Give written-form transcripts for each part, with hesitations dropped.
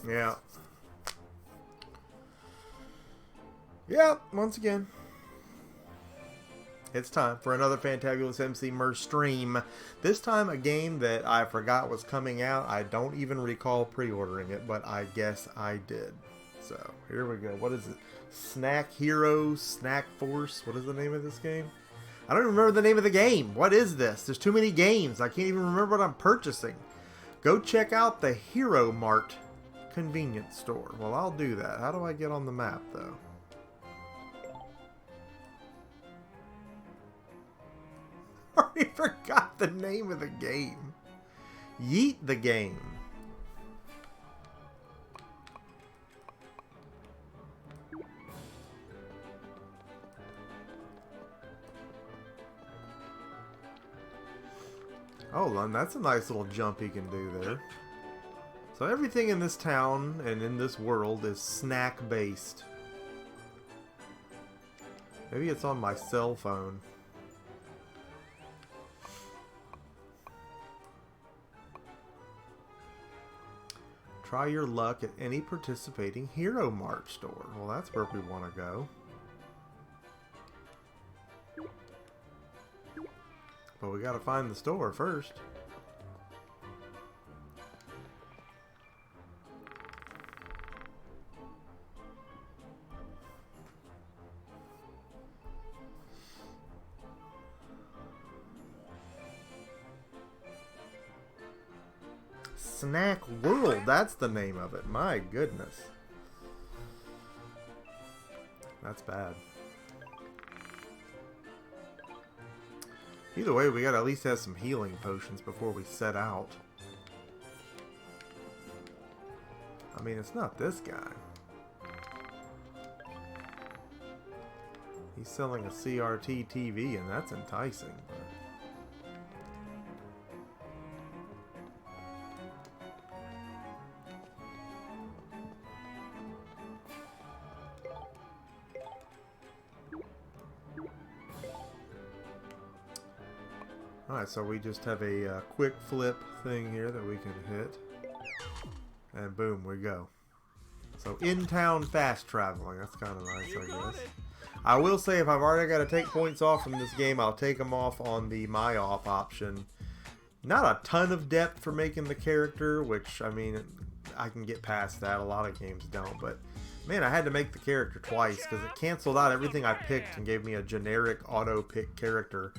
Yeah. Yeah, once again. It's time for another fantabulous Emceemur stream. This time a game that I forgot was coming out. I don't even recall pre-ordering it, but I guess I did. So, here we go. What is it? Snack Hero, Snack Force. What is the name of this game? I don't even remember the name of the game. What is this? There's too many games. I can't even remember what I'm purchasing. Go check out the Hero Mart convenience store. Well, I'll do that. How do I get on the map, though? I already forgot the name of the game. Yeet the game. Oh, that's a nice little jump he can do there. So everything in this town and in this world is snack based. Maybe it's on my cell phone. Try your luck at any participating Hero Mart store. Well, that's where we want to go. But we got to find the store first. Snack World, that's the name of it. My goodness. That's bad. Either way, we gotta at least have some healing potions before we set out. I mean, it's not this guy. He's selling a CRT TV, and that's enticing. Alright, so we just have a quick flip thing here that we can hit. And boom, we go. So in-town fast traveling, that's kind of nice, I guess. I will say if I've already got to take points off from this game, I'll take them off on the My Off option. Not a ton of depth for making the character, which, I mean, I can get past that. A lot of games don't, but man, I had to make the character twice because it canceled out everything I picked and gave me a generic auto-pick character.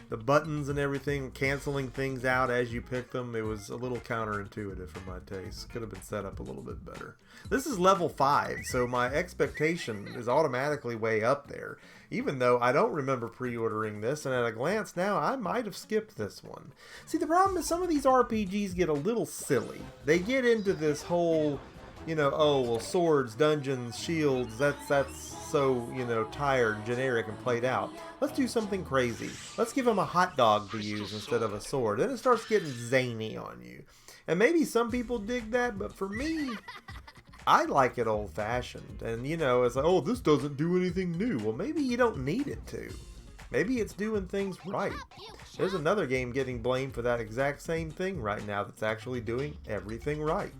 The buttons and everything, canceling things out as you pick them, it was a little counterintuitive for my taste. Could have been set up a little bit better. This is level 5, so my expectation is automatically way up there. Even though I don't remember pre-ordering this, and at a glance now, I might have skipped this one. See, the problem is some of these RPGs get a little silly. They get into this whole, you know, oh, well, swords, dungeons, shields, that's so, you know, tired, generic, and played out. Let's do something crazy. Let's give him a hot dog to use instead of a sword. Then it starts getting zany on you. And maybe some people dig that, but for me, I like it old-fashioned. And, you know, it's like, oh, this doesn't do anything new. Well, maybe you don't need it to. Maybe it's doing things right. There's another game getting blamed for that exact same thing right now that's actually doing everything right.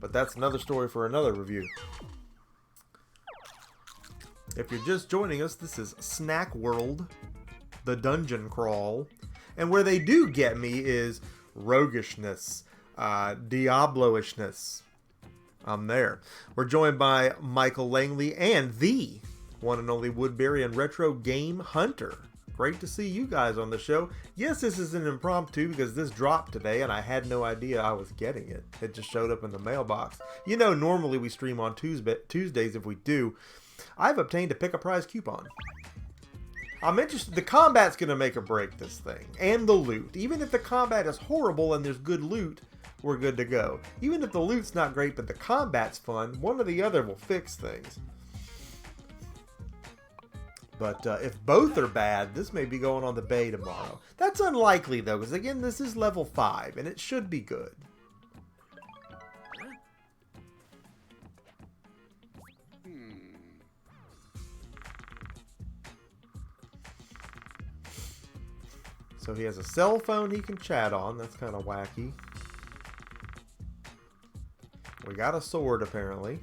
But that's another story for another review. If you're just joining us, this is Snack World, the dungeon crawl. And where they do get me is roguishness, Diablo-ishness. I'm there. We're joined by Michael Langley and the one and only Woodbury and Retro Game Hunter. Great to see you guys on the show. Yes, this is an impromptu because this dropped today and I had no idea I was getting it. It just showed up in the mailbox. You know, normally we stream on Tuesdays if we do. I've obtained a pick a prize coupon. I'm interested. The combat's going to make or break this thing. And the loot. Even if the combat is horrible and there's good loot, we're good to go. Even if the loot's not great but the combat's fun, one or the other will fix things. But if both are bad, this may be going on the bay tomorrow. That's unlikely though, because again, this is level 5 and it should be good. So he has a cell phone he can chat on. That's kind of wacky. We got a sword, apparently.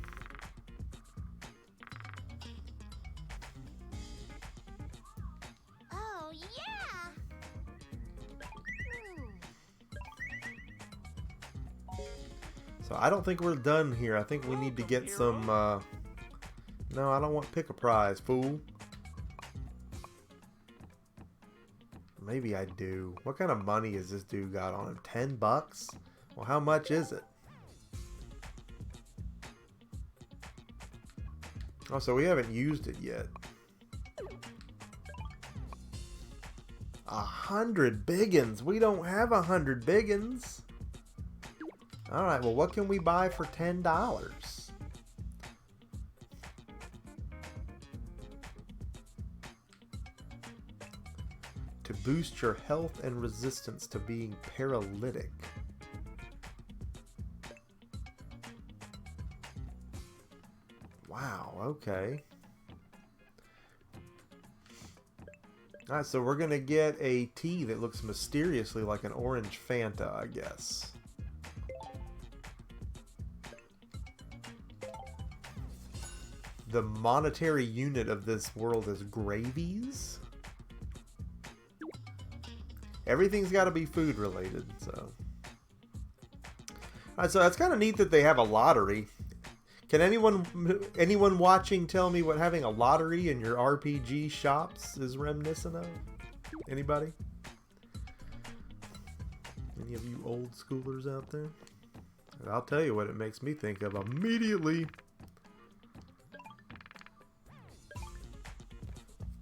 Oh, yeah! So I don't think we're done here. I think we need to get some... No, I don't want pick a prize, fool. Maybe I do. What kind of money has this dude got on him? 10 bucks? Well, how much is it? Oh, so we haven't used it yet. 100 biggins. We don't have 100 biggins. Alright, well, what can we buy for $10? To boost your health and resistance to being paralytic. Wow, okay. Alright, so we're going to get a tea that looks mysteriously like an orange Fanta, I guess. The monetary unit of this world is gravies. Everything's got to be food related, so. Alright, so that's kind of neat that they have a lottery. Can anyone watching tell me what having a lottery in your RPG shops is reminiscent of? Anybody? Any of you old schoolers out there? I'll tell you what it makes me think of immediately.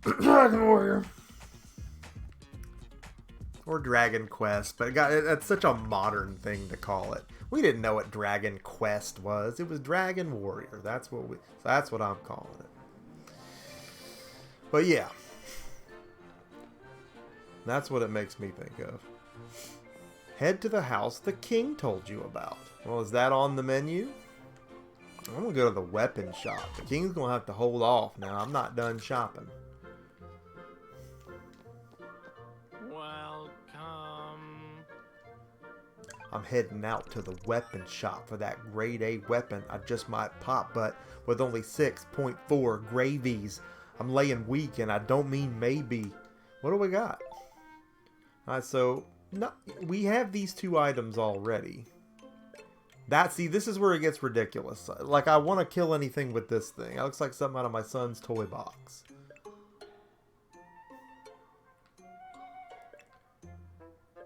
Dragon Warrior. Or Dragon Quest, but that's such a modern thing to call it. We didn't know what Dragon Quest was. It was Dragon Warrior. That's what I'm calling it. But yeah. That's what it makes me think of. Head to the house the king told you about. Well, is that on the menu? I'm going to go to the weapon shop. The king's going to have to hold off now. I'm not done shopping. I'm heading out to the weapon shop for that grade A weapon I just might pop, but with only 6.4 gravies. I'm laying weak, and I don't mean maybe. What do we got? Alright, so we have these two items already. See, this is where it gets ridiculous. Like, I want to kill anything with this thing. It looks like something out of my son's toy box.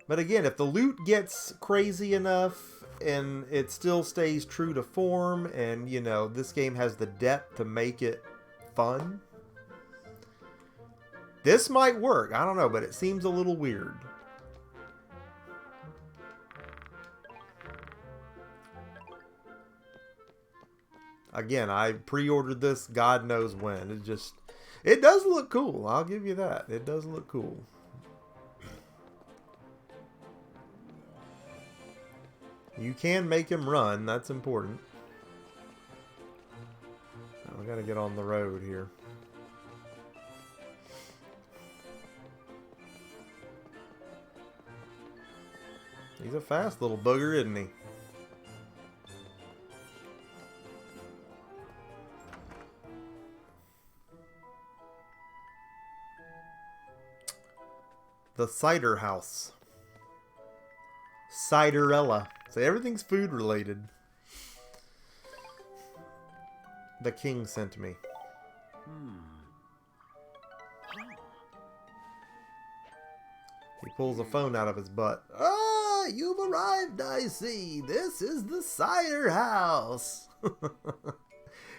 But again, if the loot gets crazy enough and it still stays true to form and, you know, this game has the depth to make it fun, this might work. I don't know, but it seems a little weird. Again, I pre-ordered this God knows when. It does look cool. I'll give you that. It does look cool. You can make him run. That's important. Now we gotta get on the road here. He's a fast little bugger, isn't he? The cider house. Ciderella. So everything's food related. The king sent me. He pulls a phone out of his butt. Ah, you've arrived, I see. This is the cider house.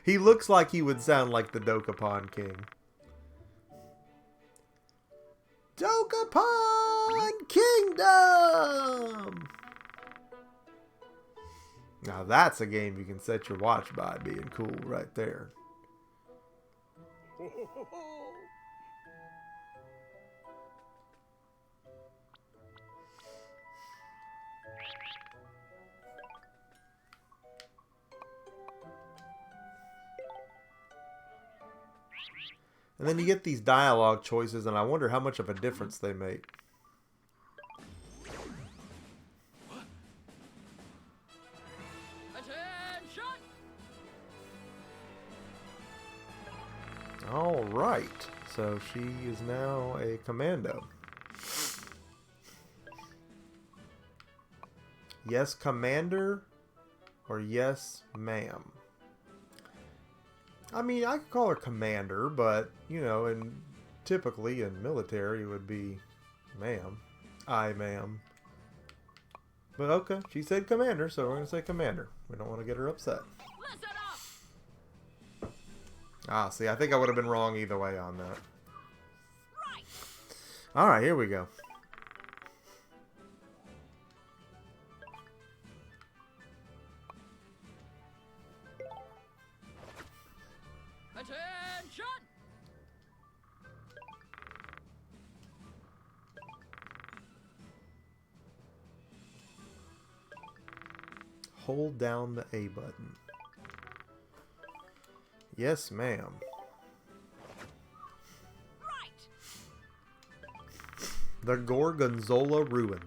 He looks like he would sound like the Dokapon King. Dokapon Kingdom! Now that's a game you can set your watch by being cool right there. And then you get these dialogue choices, and I wonder how much of a difference they make. Alright. So she is now a commando. Yes, commander, or yes, ma'am. I mean, I could call her commander, but, you know, and typically in military it would be ma'am. Aye, ma'am. But okay, she said commander, so we're going to say commander. We don't want to get her upset. Ah, see, I think I would have been wrong either way on that. Alright, here we go. Attention! Hold down the A button. Yes, ma'am. Right. The Gorgonzola Ruins.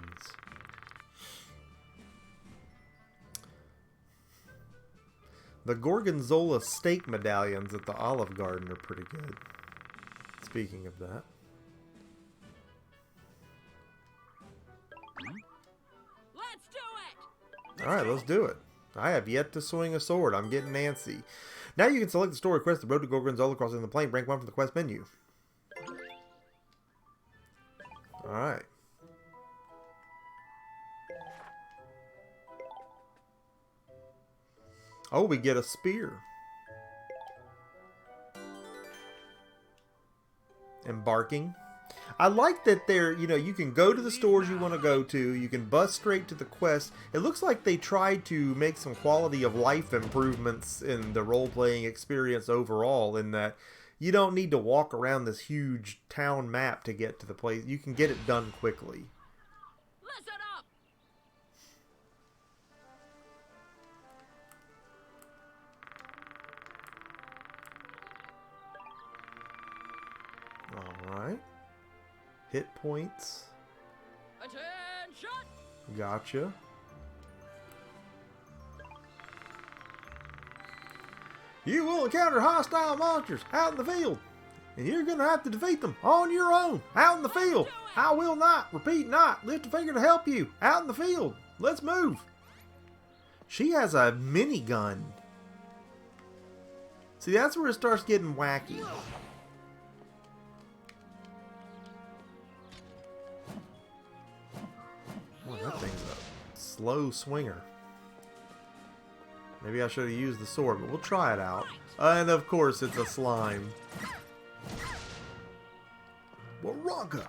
The Gorgonzola steak medallions at the Olive Garden are pretty good. Speaking of that. Let's do it! Alright, let's do it. I have yet to swing a sword. I'm getting antsy. Now you can select the story quest, The Road to Gorgonzola, crossing the plain. Rank 1 from the quest menu. Alright. Oh, we get a spear. Embarking. I like that they're, you know, you can go to the stores you want to go to. You can bus straight to the quest. It looks like they tried to make some quality of life improvements in the role-playing experience overall, in that you don't need to walk around this huge town map to get to the place. You can get it done quickly. Listen up! Alright. Hit points. Attention! Gotcha. You will encounter hostile monsters out in the field, and you're going to have to defeat them on your own, out in the field. I will not, repeat not, lift a finger to help you, out in the field. Let's move. She has a minigun. See, that's where it starts getting wacky. Boy, that thing's a slow swinger. Maybe I should have used the sword, but we'll try it out. And of course, it's a slime. Waraga!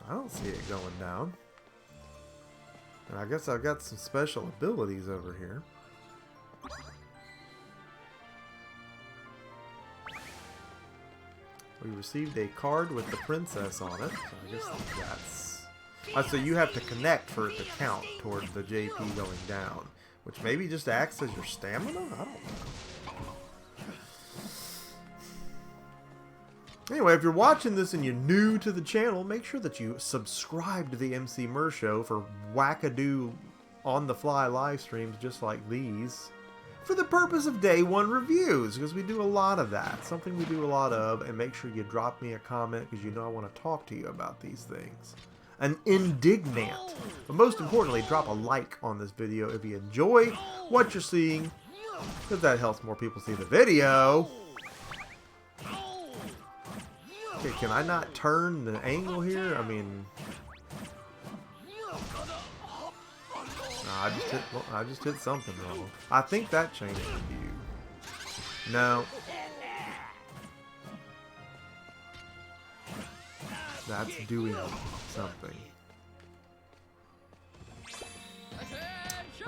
I don't see it going down. And I guess I've got some special abilities over here. We received a card with the princess on it, so I guess that's... so you have to connect for it to count towards the JP going down, which maybe just acts as your stamina? I don't know. Anyway, if you're watching this and you're new to the channel, make sure that you subscribe to the Emceemur Show for wackadoo on-the-fly live streams just like these, for the purpose of day one reviews, because we do a lot of that. Something we do a lot of, and make sure you drop me a comment, because you know I want to talk to you about these things. An indignant. But most importantly, drop a like on this video if you enjoy what you're seeing, because that helps more people see the video. Okay, can I not turn the angle here? I mean... I just hit something wrong. I think that changed the view. No. That's doing something.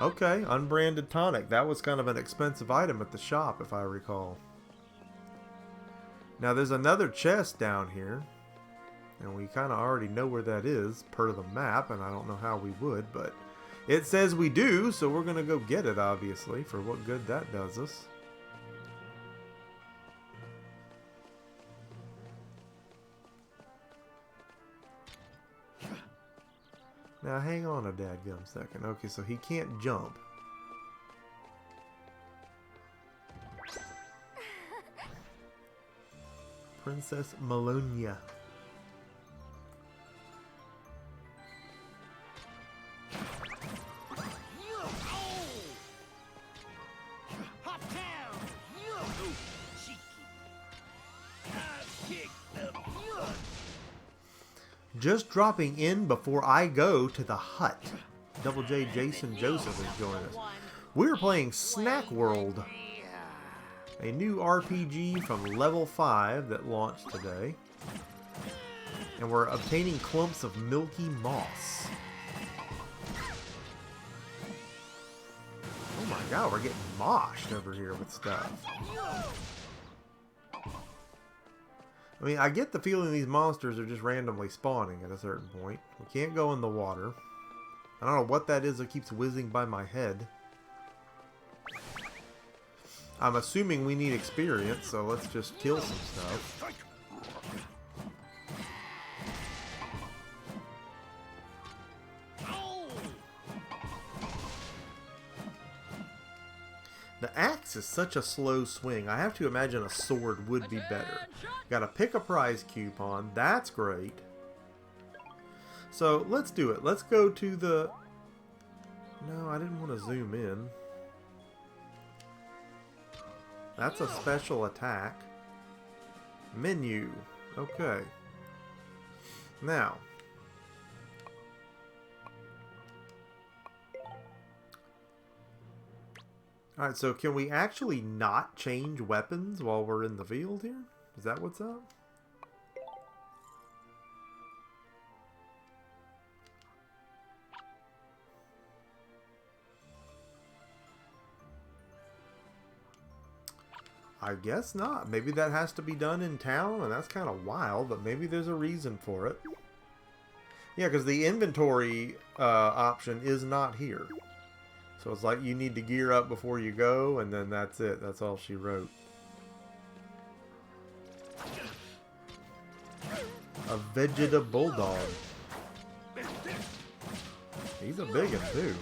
Okay, unbranded tonic. That was kind of an expensive item at the shop, if I recall. Now there's another chest down here, and we kind of already know where that is per the map, and I don't know how we would, but it says we do, so we're gonna go get it, obviously, for what good that does us. Now hang on a dadgum second. Okay, so he can't jump. Princess Malonia. Just dropping in before I go to the hut. Double J Jason Joseph is joining us. We're playing Snack World, a new RPG from level 5 that launched today. And we're obtaining clumps of milky moss. Oh my god, we're getting moshed over here with stuff. I mean, I get the feeling these monsters are just randomly spawning at a certain point. We can't go in the water. I don't know what that is that keeps whizzing by my head. I'm assuming we need experience, so let's just kill some stuff. The axe is such a slow swing. I have to imagine a sword would be better. Got a pick a prize coupon. That's great. So let's do it. Let's go to the... No, I didn't want to zoom in. That's a special attack. Menu. Okay. Now. Alright, so can we actually not change weapons while we're in the field here? Is that what's up? I guess not. Maybe that has to be done in town, and that's kind of wild, but maybe there's a reason for it. Yeah, because the inventory option is not here. So it's like you need to gear up before you go, and then that's it. That's all she wrote. A Vegeta Bulldog. He's a big one, too.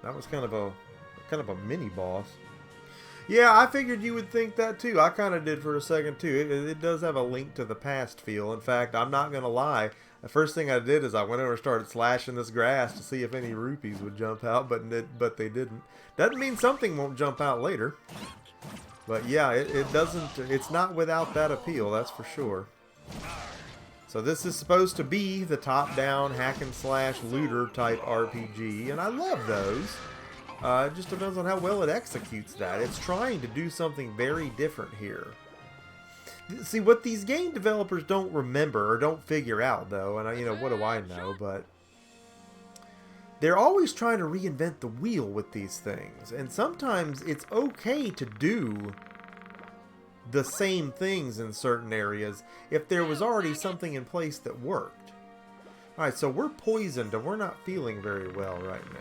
That was kind of a mini boss. Yeah, I figured you would think that too. I kind of did for a second too. It does have a Link to the Past feel. In fact, I'm not going to lie. The first thing I did is I went over and started slashing this grass to see if any rupees would jump out, but they didn't. Doesn't mean something won't jump out later. But yeah, it doesn't. It's not without that appeal, that's for sure. So this is supposed to be the top-down hack and slash looter type RPG, and I love those. It just depends on how well it executes that. It's trying to do something very different here. See, what these game developers don't remember or don't figure out, though, and what do I know, but they're always trying to reinvent the wheel with these things, and sometimes it's okay to do the same things in certain areas if there was already something in place that worked. Alright, so we're poisoned and we're not feeling very well right now.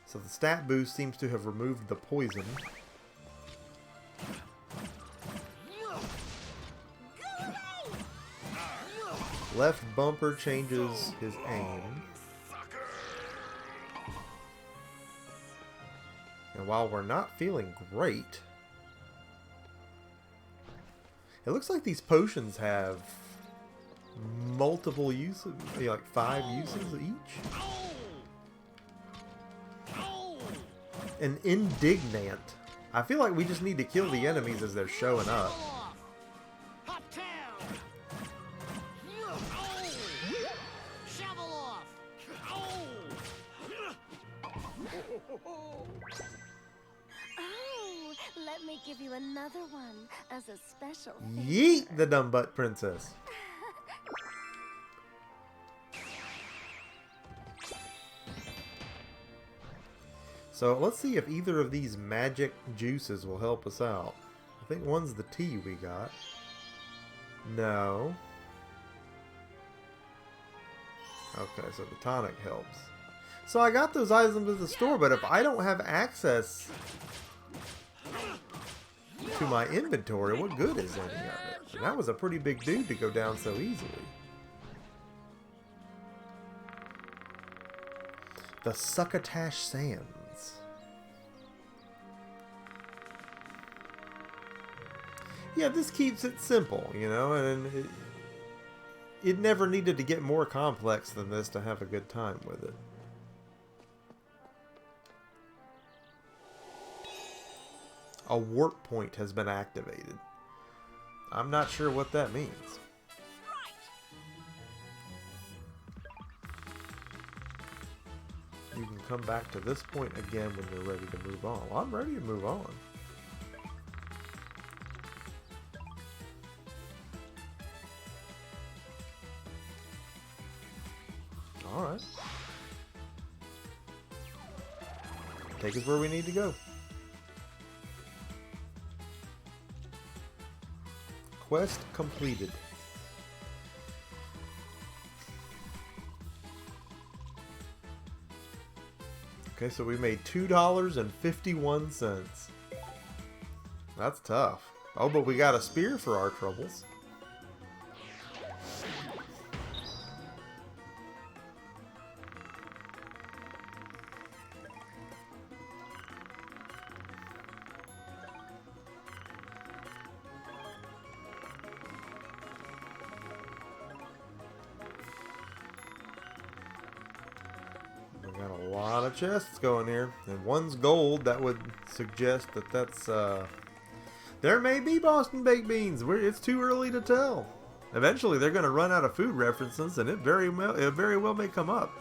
So the stat boost seems to have removed the poison. Left bumper changes his aim. And while we're not feeling great, it looks like these potions have multiple uses, like 5 uses each. An indignant. I feel like we just need to kill the enemies as they're showing up. Oh, let me give you another one as a special favor. Yeet the dumb butt princess. So let's see if either of these magic juices will help us out. I think one's the tea we got. No. Okay, so the tonic helps. So I got those items at the store, but if I don't have access to my inventory, what good is any of it? And that was a pretty big dude to go down so easily. The Succotash Sands. Yeah, this keeps it simple, you know, and it never needed to get more complex than this to have a good time with it. A warp point has been activated. I'm not sure what that means. You can come back to this point again when you're ready to move on. Well, I'm ready to move on. Alright. Take us where we need to go. Quest completed. Okay, so we made $2.51. That's tough. Oh, but we got a spear for our troubles. Chests going here, and one's gold. That would suggest that that's there may be Boston baked beans. It's too early to tell. Eventually they're going to run out of food references, and it very well may come up.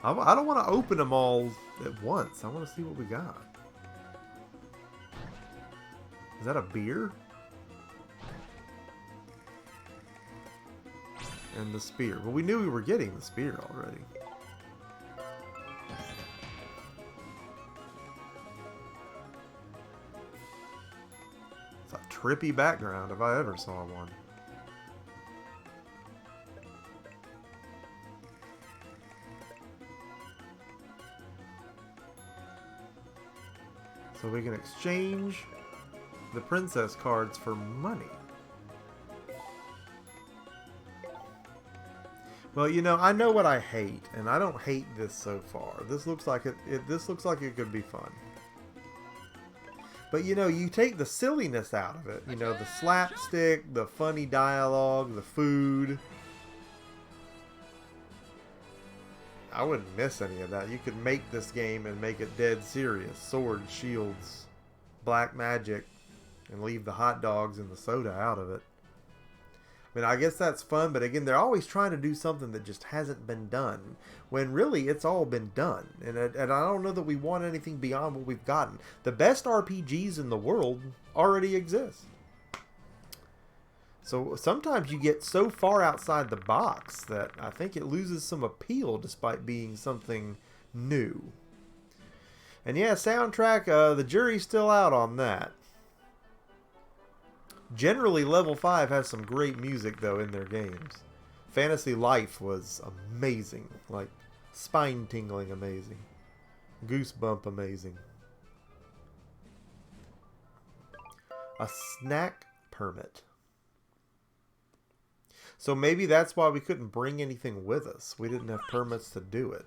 I don't want to open them all at once. I want to see what we got. Is that a beer? And the spear. Well, we knew we were getting the spear already. Trippy background if I ever saw one. So we can exchange the princess cards for money. Well, you know, I know what I hate, and I don't hate this so far. This looks like this looks like it could be fun. But, you know, you take the silliness out of it. You know, the slapstick, the funny dialogue, the food. I wouldn't miss any of that. You could make this game and make it dead serious. Swords, shields, black magic, and leave the hot dogs and the soda out of it. I mean, I guess that's fun, but again, they're always trying to do something that just hasn't been done, when really it's all been done. And I don't know that we want anything beyond what we've gotten. The best RPGs in the world already exist. So sometimes you get so far outside the box that I think it loses some appeal despite being something new. And yeah, soundtrack, the jury's still out on that. Generally, Level 5 has some great music, though, in their games. Fantasy Life was amazing. Like, spine-tingling amazing. Goosebump amazing. A snack permit. So maybe that's why we couldn't bring anything with us. We didn't have permits to do it.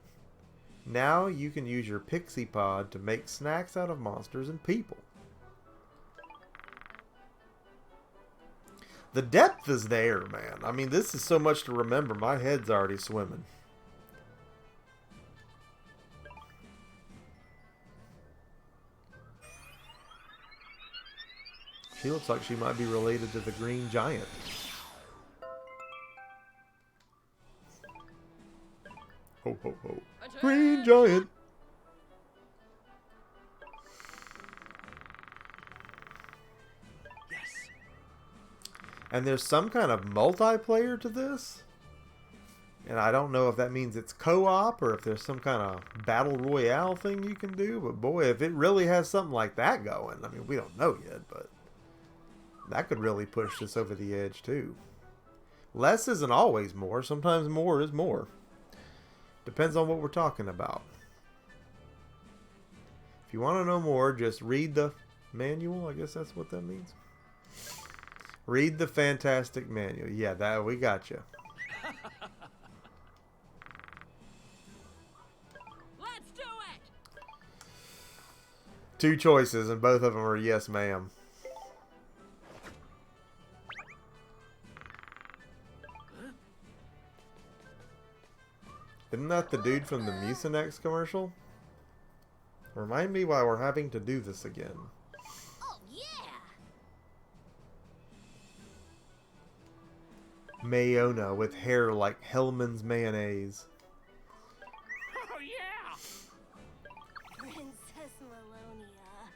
Now you can use your pixie pod to make snacks out of monsters and people. The depth is there, man. I mean, this is so much to remember. My head's already swimming. She looks like she might be related to the Green Giant. Ho, ho, ho. Green Giant! And there's some kind of multiplayer to this. And I don't know if that means it's co-op or if there's some kind of battle royale thing you can do. But boy, if it really has something like that going, I mean, we don't know yet, but that could really push this over the edge too. Less isn't always more. Sometimes more is more. Depends on what we're talking about. If you want to know more, just read the manual. I guess that's what that means. Read the fantastic manual. Yeah, that we got you. Let's do it. 2 choices, and both of them are yes, ma'am. Isn't that the dude from the Mucinex commercial? Remind me why we're having to do this again. Oh, yeah! Mayona with hair like Hellman's mayonnaise. Oh yeah. Princess Melonia.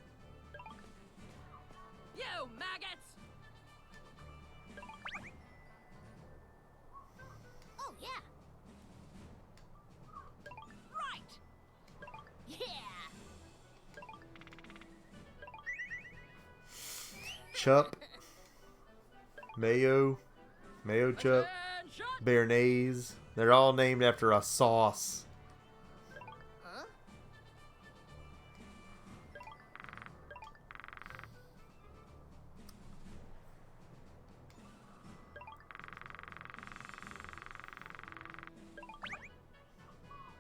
You maggots. Oh, yeah! Right. Yeah! Chup. Mayo. Mayo chup. Attention. Béarnaise. They're all named after a sauce. Huh?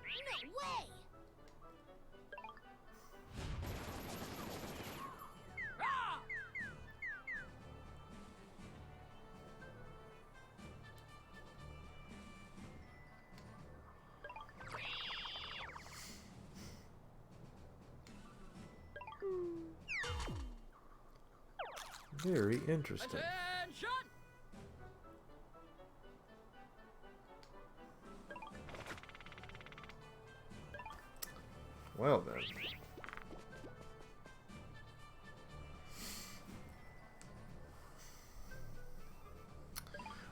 No way! Ah! Very interesting. Attention. Well then.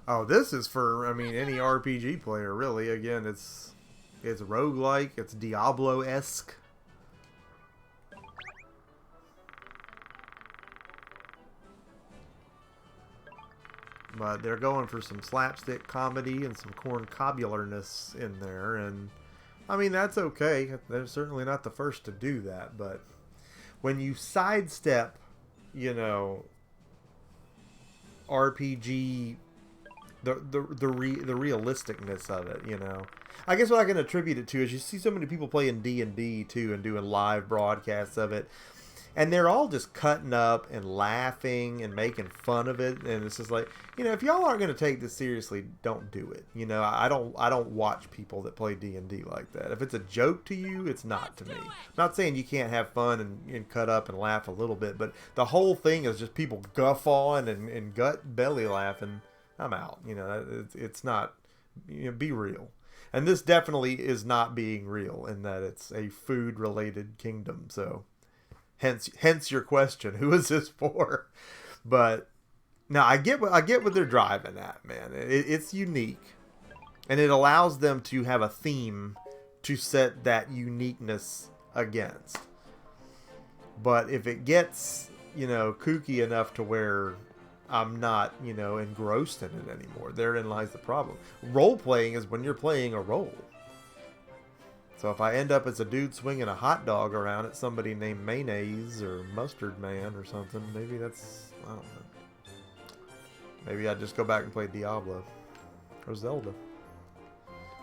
Oh, this is for, I mean, any RPG player, really. Again, it's roguelike, it's Diablo-esque. But they're going for some slapstick comedy and some corncobularness in there, and I mean, that's okay. They're certainly not the first to do that, but when you sidestep, you know, RPG, the realisticness of it, you know. I guess what I can attribute it to is you see so many people playing D&D too and doing live broadcasts of it, and they're all just cutting up and laughing and making fun of it, and it's just like, you know, if y'all aren't going to take this seriously, don't do it. You know, I don't watch people that play D&D like that. If it's a joke to you, it's not to me. I'm not saying you can't have fun and cut up and laugh a little bit, but the whole thing is just people guffawing and gut belly laughing. I'm out. You know, it's not, you know, be real. And this definitely is not being real in that it's a food related kingdom. So hence your question, who is this for? But now I get what they're driving at, man. It's unique, and it allows them to have a theme to set that uniqueness against. But if it gets, you know, kooky enough to where I'm not, you know, engrossed in it anymore, therein lies the problem. Role playing is when you're playing a role. So if I end up as a dude swinging a hot dog around at somebody named Mayonnaise or Mustard Man or something, maybe that's, I don't know. Maybe I'd just go back and play Diablo or Zelda.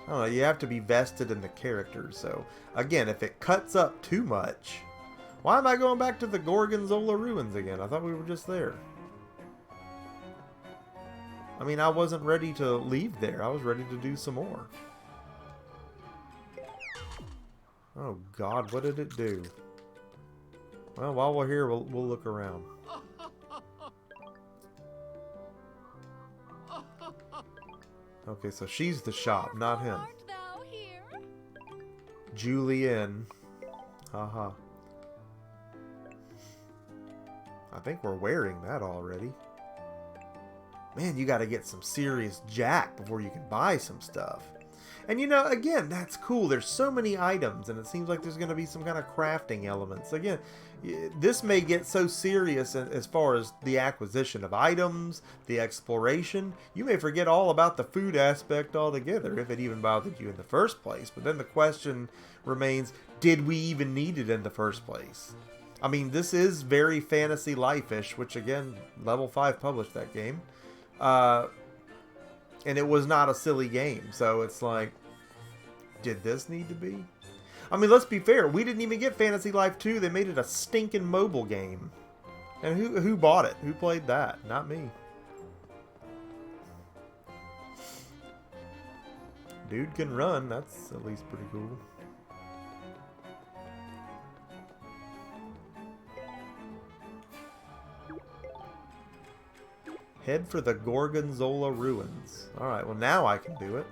I don't know. You have to be vested in the characters. So again, if it cuts up too much, why am I going back to the Gorgonzola ruins again? I thought we were just there. I mean, I wasn't ready to leave there. I was ready to do some more. Oh God, what did it do? Well, while we're here, we'll look around. Okay, so she's the shop, not him. Art thou here? Julian. Haha. I think we're wearing that already. Man, you gotta get some serious jack before you can buy some stuff. And you know, again, that's cool. There's so many items, and it seems like there's going to be some kind of crafting elements. Again, this may get so serious as far as the acquisition of items, the exploration. You may forget all about the food aspect altogether, if it even bothered you in the first place. But then the question remains, did we even need it in the first place? I mean, this is very fantasy life-ish, which again, Level 5 published that game. And it was not a silly game, so it's like, did this need to be? I mean, let's be fair, we didn't even get Fantasy Life 2, they made it a stinking mobile game. And who bought it? Who played that? Not me. Dude can run, that's at least pretty cool. Head for the Gorgonzola Ruins. Alright, well now I can do it.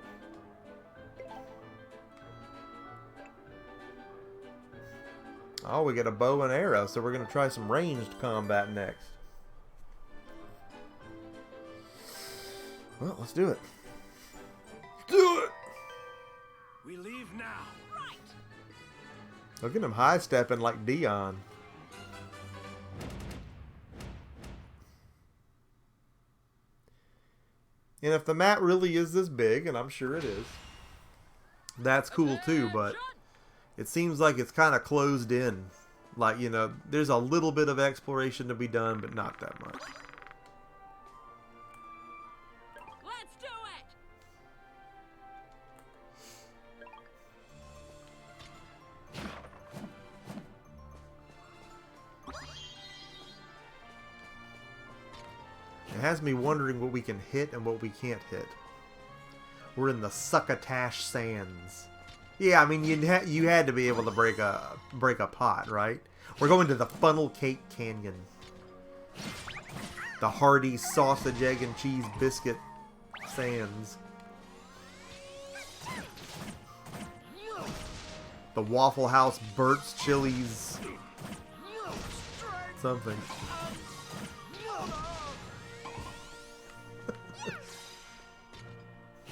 Oh, we get a bow and arrow, so we're going to try some ranged combat next. Well, let's do it. Let's do it! We leave now. Right. Look at him high-stepping like Dion. And if the map really is this big, and I'm sure it is, that's cool too, but it seems like it's kind of closed in. Like, you know, there's a little bit of exploration to be done, but not that much. Let's do it. It has me wondering what we can hit and what we can't hit. We're in the Succotash Sands. Yeah, I mean, you had to be able to break a pot, right? We're going to the Funnel Cake Canyon. The hearty sausage, egg, and cheese biscuit sands. The Waffle House Burt's Chili's something.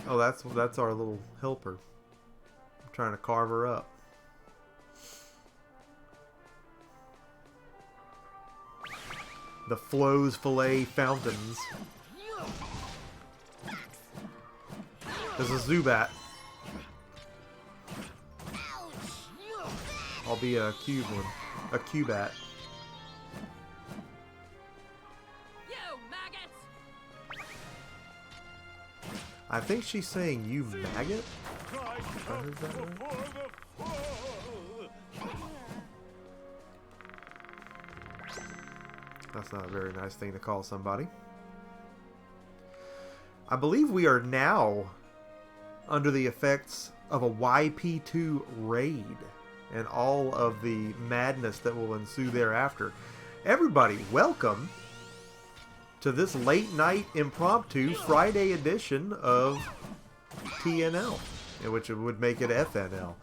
Oh, that's our little helper. I'm trying to carve her up. The Flo's Filet Fountains. There's a Zubat. I'll be a cube one. A Cubat. You maggots! I think she's saying you maggot? If I heard that right. That's not a very nice thing to call somebody. I believe we are now under the effects of a YP2 raid and all of the madness that will ensue thereafter. Everybody, welcome to this late night impromptu Friday edition of TNL, which would make it FNL.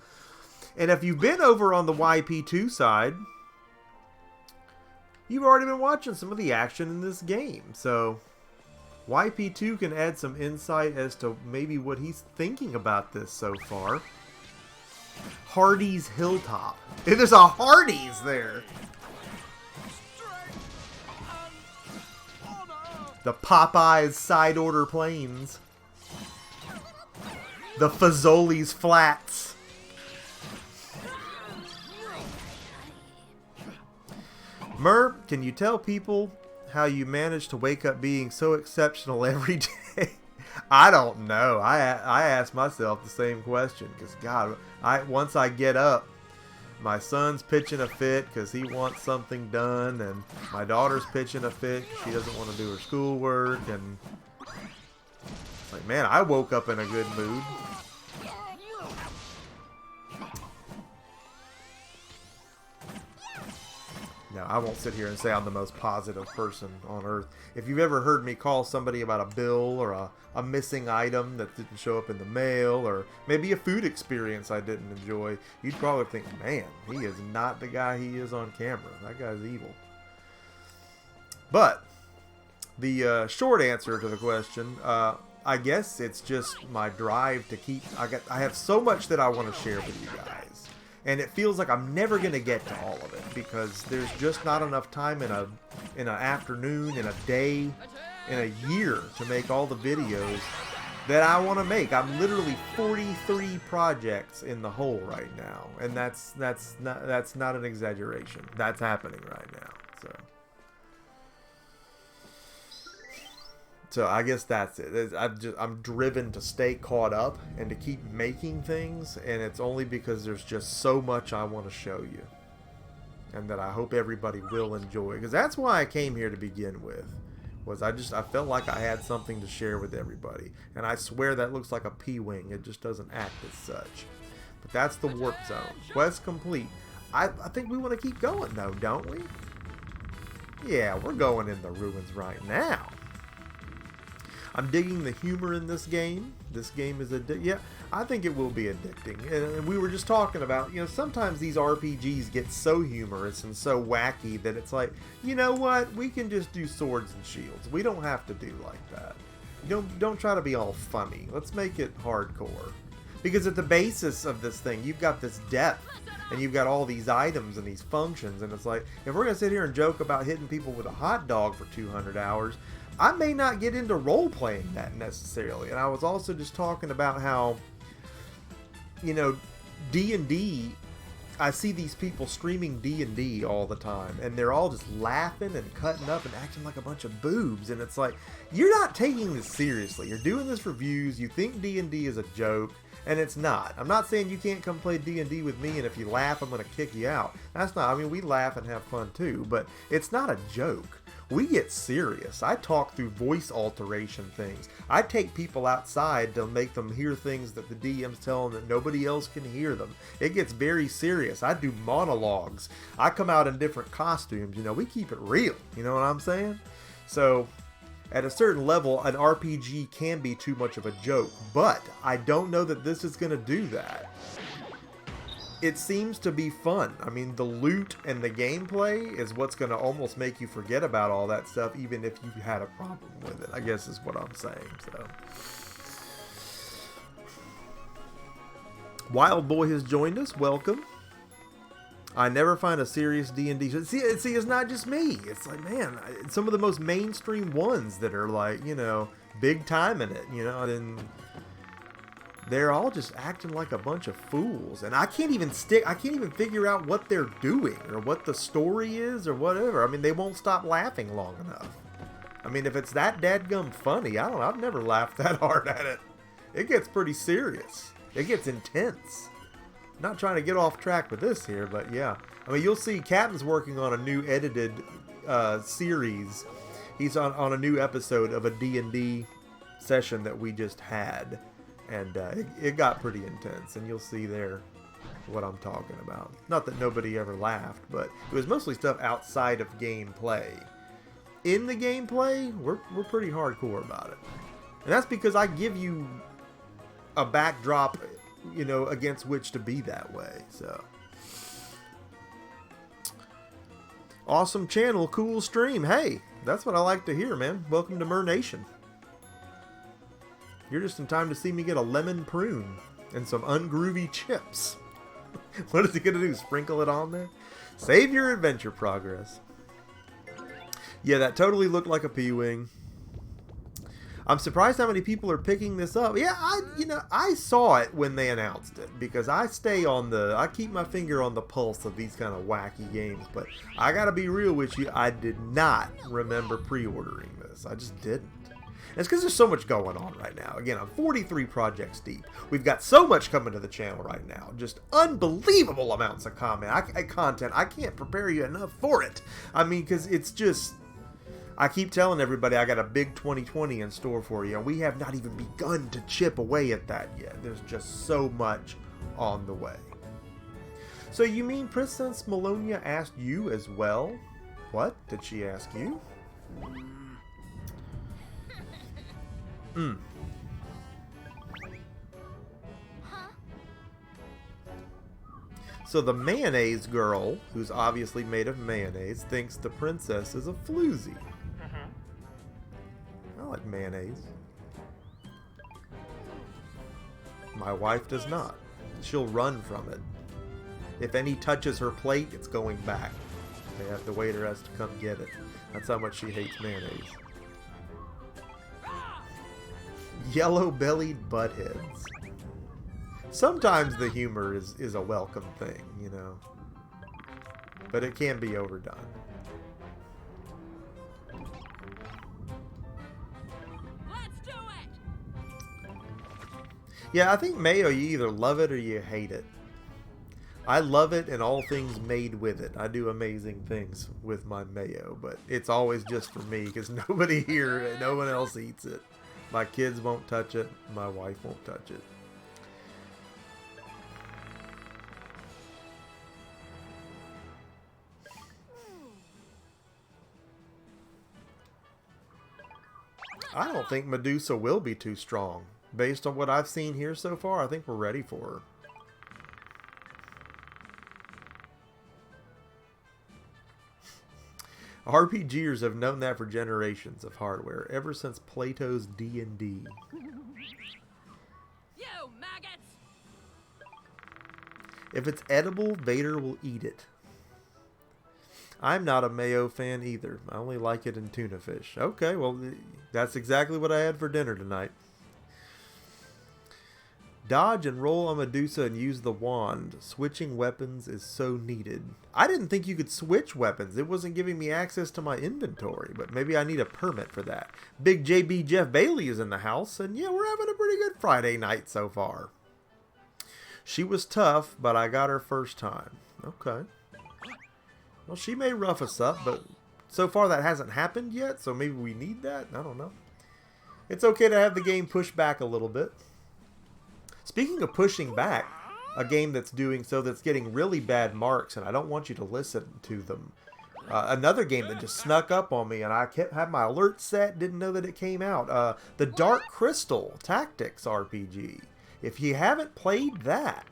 And if you've been over on the YP2 side, you've already been watching some of the action in this game. So YP2 can add some insight as to maybe what he's thinking about this so far. Hardy's Hilltop. There's a Hardy's there. The Popeyes Side Order Plains. The Fazoli's Flats. Mur, can you tell people how you manage to wake up being so exceptional every day? I don't know. I ask myself the same question because God, once I get up, my son's pitching a fit because he wants something done, and my daughter's pitching a fit because she doesn't want to do her schoolwork, and it's like, man, I woke up in a good mood. Now, I won't sit here and say I'm the most positive person on earth. If you've ever heard me call somebody about a bill or a missing item that didn't show up in the mail, or maybe a food experience I didn't enjoy, you'd probably think, man, he is not the guy he is on camera. That guy's evil. But the short answer to the question, I guess it's just my drive to keep. I have so much that I want to share with you guys, and it feels like I'm never gonna get to all of it because there's just not enough time in an afternoon, in a day, in a year to make all the videos that I want to make. I'm literally 43 projects in the hole right now, and that's not an exaggeration. That's happening right now. So I guess that's it. I'm driven to stay caught up and to keep making things, and it's only because there's just so much I want to show you, and that I hope everybody will enjoy. Because that's why I came here to begin with. I felt like I had something to share with everybody, and I swear that looks like a P-wing. It just doesn't act as such. But that's the warp zone. Quest complete. I think we want to keep going though, don't we? Yeah, we're going in the ruins right now. I'm digging the humor in this game. This game is yeah, I think it will be addicting. And we were just talking about, sometimes these RPGs get so humorous and so wacky that it's like, you know what? We can just do swords and shields. We don't have to do like that. Don't try to be all funny. Let's make it hardcore. Because at the basis of this thing, you've got this depth, and you've got all these items and these functions, and it's like, if we're going to sit here and joke about hitting people with a hot dog for 200 hours, I may not get into role-playing that necessarily. And I was also just talking about how, D&D, I see these people streaming D&D all the time, and they're all just laughing and cutting up and acting like a bunch of boobs, and it's like, you're not taking this seriously. You're doing this for views. You think D&D is a joke, and it's not. I'm not saying you can't come play D&D with me, and if you laugh, I'm going to kick you out. That's not, we laugh and have fun too, but it's not a joke. We get serious. I talk through voice alteration things. I take people outside to make them hear things that the DMs tell them that nobody else can hear them. It gets very serious. I do monologues. I come out in different costumes. We keep it real. You know what I'm saying? So, at a certain level, an RPG can be too much of a joke, but I don't know that this is going to do that. It seems to be fun. The loot and the gameplay is what's going to almost make you forget about all that stuff, even if you had a problem with it, I guess is what I'm saying. So, Wild Boy has joined us. Welcome. I never find a serious D&D. See, it's not just me. It's like, man, some of the most mainstream ones that are like, big time in it, and they're all just acting like a bunch of fools, and I can't even figure out what they're doing or what the story is or whatever. They won't stop laughing long enough. If it's that dadgum funny, I don't know, I've never laughed that hard at it. It gets pretty serious. It gets intense. Not trying to get off track with this here, but yeah. You'll see Captain's working on a new edited series. He's on a new episode of a D&D session that we just had. And it got pretty intense, and you'll see there what I'm talking about. Not that nobody ever laughed, but it was mostly stuff outside of gameplay. In the gameplay, we're pretty hardcore about it. And that's because I give you a backdrop, against which to be that way. So, awesome channel, cool stream. Hey, that's what I like to hear, man. Welcome to Mur-Nation. You're just in time to see me get a lemon prune and some ungroovy chips. What is he going to do? Sprinkle it on there? Save your adventure progress. Yeah, that totally looked like a P-wing. I'm surprised how many people are picking this up. Yeah, I saw it when they announced it because I keep my finger on the pulse of these kind of wacky games. But I got to be real with you, I did not remember pre-ordering this. I just didn't. It's because there's so much going on right now. Again, I'm 43 projects deep. We've got so much coming to the channel right now. Just unbelievable amounts of content. I can't prepare you enough for it. Because it's just... I keep telling everybody I got a big 2020 in store for you, and we have not even begun to chip away at that yet. There's just so much on the way. So you mean Princess Melonia asked you as well? What? Did she ask you? So the mayonnaise girl, who's obviously made of mayonnaise, thinks the princess is a floozy. I like mayonnaise. My wife does not. She'll run from it. If any touches her plate, it's going back. The waiter has to come get it. That's how much she hates mayonnaise. Yellow-bellied buttheads. Sometimes the humor is a welcome thing, you know. But it can be overdone. Let's do it. Yeah, I think mayo, you either love it or you hate it. I love it and all things made with it. I do amazing things with my mayo, but it's always just for me because nobody here, no one else eats it. My kids won't touch it. My wife won't touch it. I don't think Medusa will be too strong. Based on what I've seen here so far, I think we're ready for her. RPGers have known that for generations of hardware, ever since Plato's D&D. You maggots! If it's edible, Vader will eat it. I'm not a mayo fan either. I only like it in tuna fish. Okay, well, that's exactly what I had for dinner tonight. Dodge and roll on Medusa and use the wand. Switching weapons is so needed. I didn't think you could switch weapons. It wasn't giving me access to my inventory, but maybe I need a permit for that. Big JB Jeff Bailey is in the house, and yeah, we're having a pretty good Friday night so far. She was tough, but I got her first time. Okay. Well, she may rough us up, but so far that hasn't happened yet, so maybe we need that? I don't know. It's okay to have the game push back a little bit. Speaking of pushing back, a game that's doing so that's getting really bad marks, and I don't want you to listen to them. Another game that just snuck up on me, and I had my alert set, didn't know that it came out. The Dark Crystal Tactics RPG. If you haven't played that,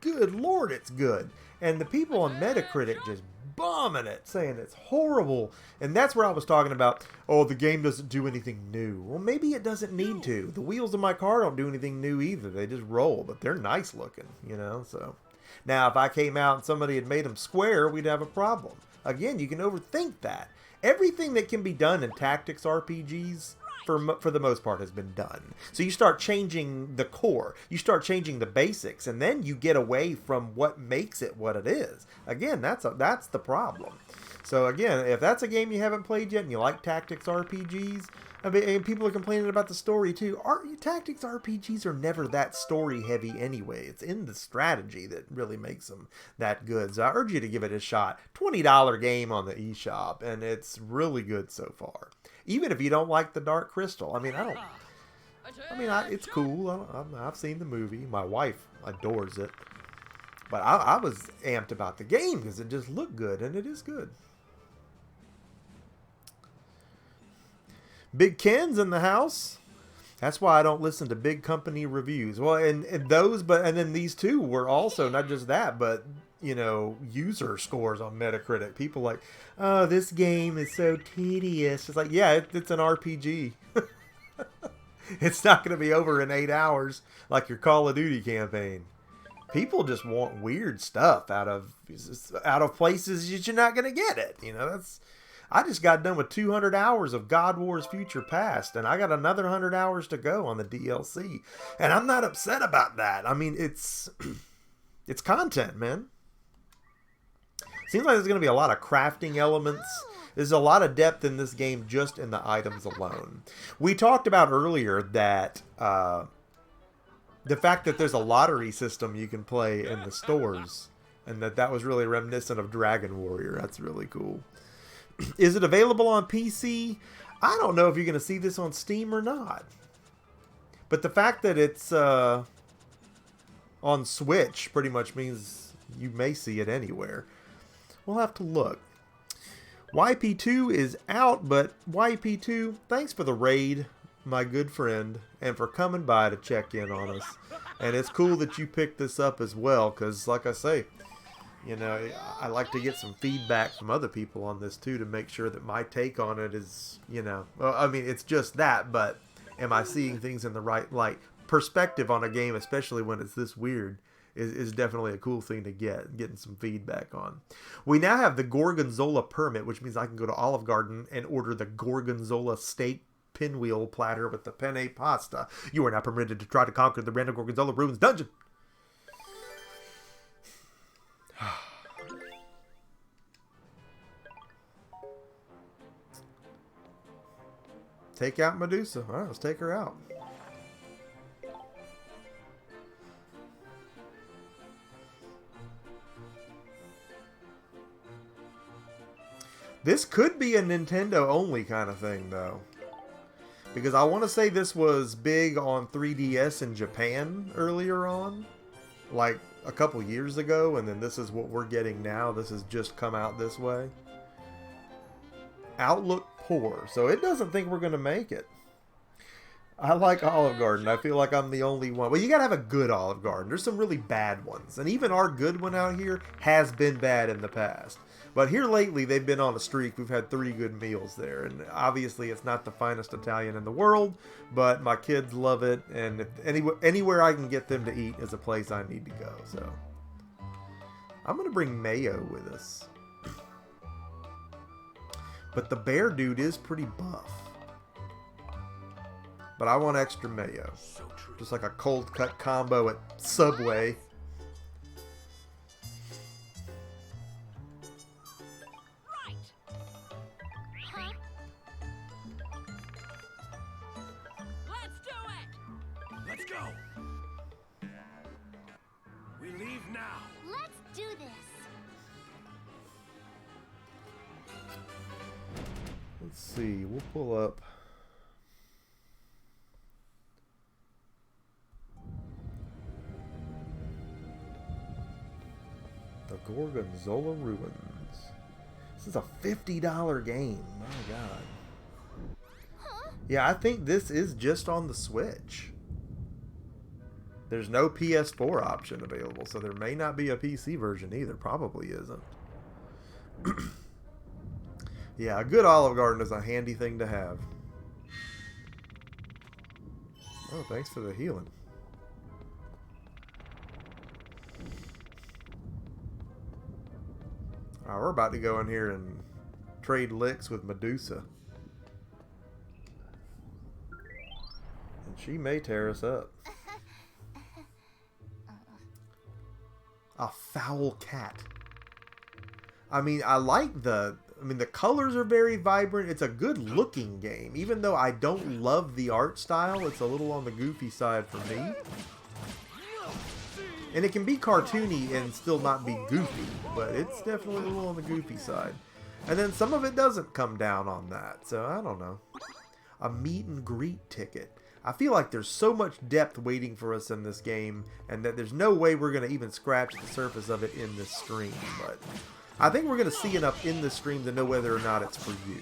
good lord, it's good. And the people on Metacritic just bombing it, saying it's horrible. And that's where I was talking about, oh, the game doesn't do anything new. Well, maybe it doesn't need to. The wheels of my car don't do anything new either. They just roll, but they're nice looking, you know. So now if I came out and somebody had made them square, we'd have a problem. Again, you can overthink that. Everything that can be done in tactics RPGs, for the most part, has been done. So you start changing the core. You start changing the basics, and then you get away from what makes it what it is. Again, that's the problem. So again, if that's a game you haven't played yet and you like tactics RPGs, I mean, and people are complaining about the story too. Tactics RPGs are never that story heavy anyway. It's in the strategy that really makes them that good. So I urge you to give it a shot. $20 game on the eShop, and it's really good so far. Even if you don't like the Dark Crystal. I mean, it's cool. I've seen the movie. My wife adores it. But I was amped about the game because it just looked good, and it is good. Big Ken's in the house. That's why I don't listen to big company reviews. Well, and then these two were also not just that, but you know, user scores on Metacritic. People like, oh, this game is so tedious. It's like, yeah, it's an RPG. It's not going to be over in 8 hours like your Call of Duty campaign. People just want weird stuff out of places that you're not going to get it. You know, I just got done with 200 hours of God Wars Future Past, and I got another 100 hours to go on the DLC. And I'm not upset about that. I mean, it's content, man. Seems like there's going to be a lot of crafting elements. There's a lot of depth in this game just in the items alone. We talked about earlier that the fact that there's a lottery system you can play in the stores, and that was really reminiscent of Dragon Warrior. That's really cool. Is it available on PC? I don't know if you're going to see this on Steam or not. But the fact that it's on Switch pretty much means you may see it anywhere. We'll have to look. YP2 is out, but YP2, thanks for the raid, my good friend, and for coming by to check in on us. And it's cool that you picked this up as well, because like I say, you know, I like to get some feedback from other people on this too to make sure that my take on it is, you know, well, I mean, it's just that, but am I seeing things in the right light? perspective on a game, especially when it's this weird, is definitely a cool thing to getting some feedback on. We now have the Gorgonzola permit, which means I can go to Olive Garden and order the Gorgonzola steak pinwheel platter with the penne pasta. You are now permitted to try to conquer the random Gorgonzola ruins dungeon. Take out Medusa. All right, let's take her out. This could be a Nintendo only kind of thing, though. Because I want to say this was big on 3DS in Japan earlier on. Like a couple years ago, and then this is what we're getting now. This has just come out this way. Outlook poor. So it doesn't think we're going to make it. I like Olive Garden. I feel like I'm the only one. Well, you gotta have a good Olive Garden. There's some really bad ones. And even our good one out here has been bad in the past. But here lately, they've been on a streak. We've had 3 good meals there. And obviously, it's not the finest Italian in the world. But my kids love it. And if anywhere I can get them to eat is a place I need to go. So, I'm going to bring mayo with us. But the bear dude is pretty buff. But I want extra mayo. Just like a cold cut combo at Subway. Right. Huh? Let's do it. Let's go. We leave now. Let's do this. Let's see. We'll pull up. The Gorgonzola Ruins. This is a $50 game. My God. Huh? Yeah, I think this is just on the Switch. There's no PS4 option available, so there may not be a PC version either. Probably isn't. Yeah, a good Olive Garden is a handy thing to have. Oh, thanks for the healing. Alright, we're about to go in here and trade licks with Medusa. And she may tear us up. A foul cat. I mean, the colors are very vibrant. It's a good looking game. Even though I don't love the art style, it's a little on the goofy side for me. And it can be cartoony and still not be goofy, but it's definitely a little on the goofy side. And then some of it doesn't come down on that, so I don't know. A meet and greet ticket. I feel like there's so much depth waiting for us in this game, and that there's no way we're going to even scratch the surface of it in this stream, but I think we're going to see enough in this stream to know whether or not it's for you.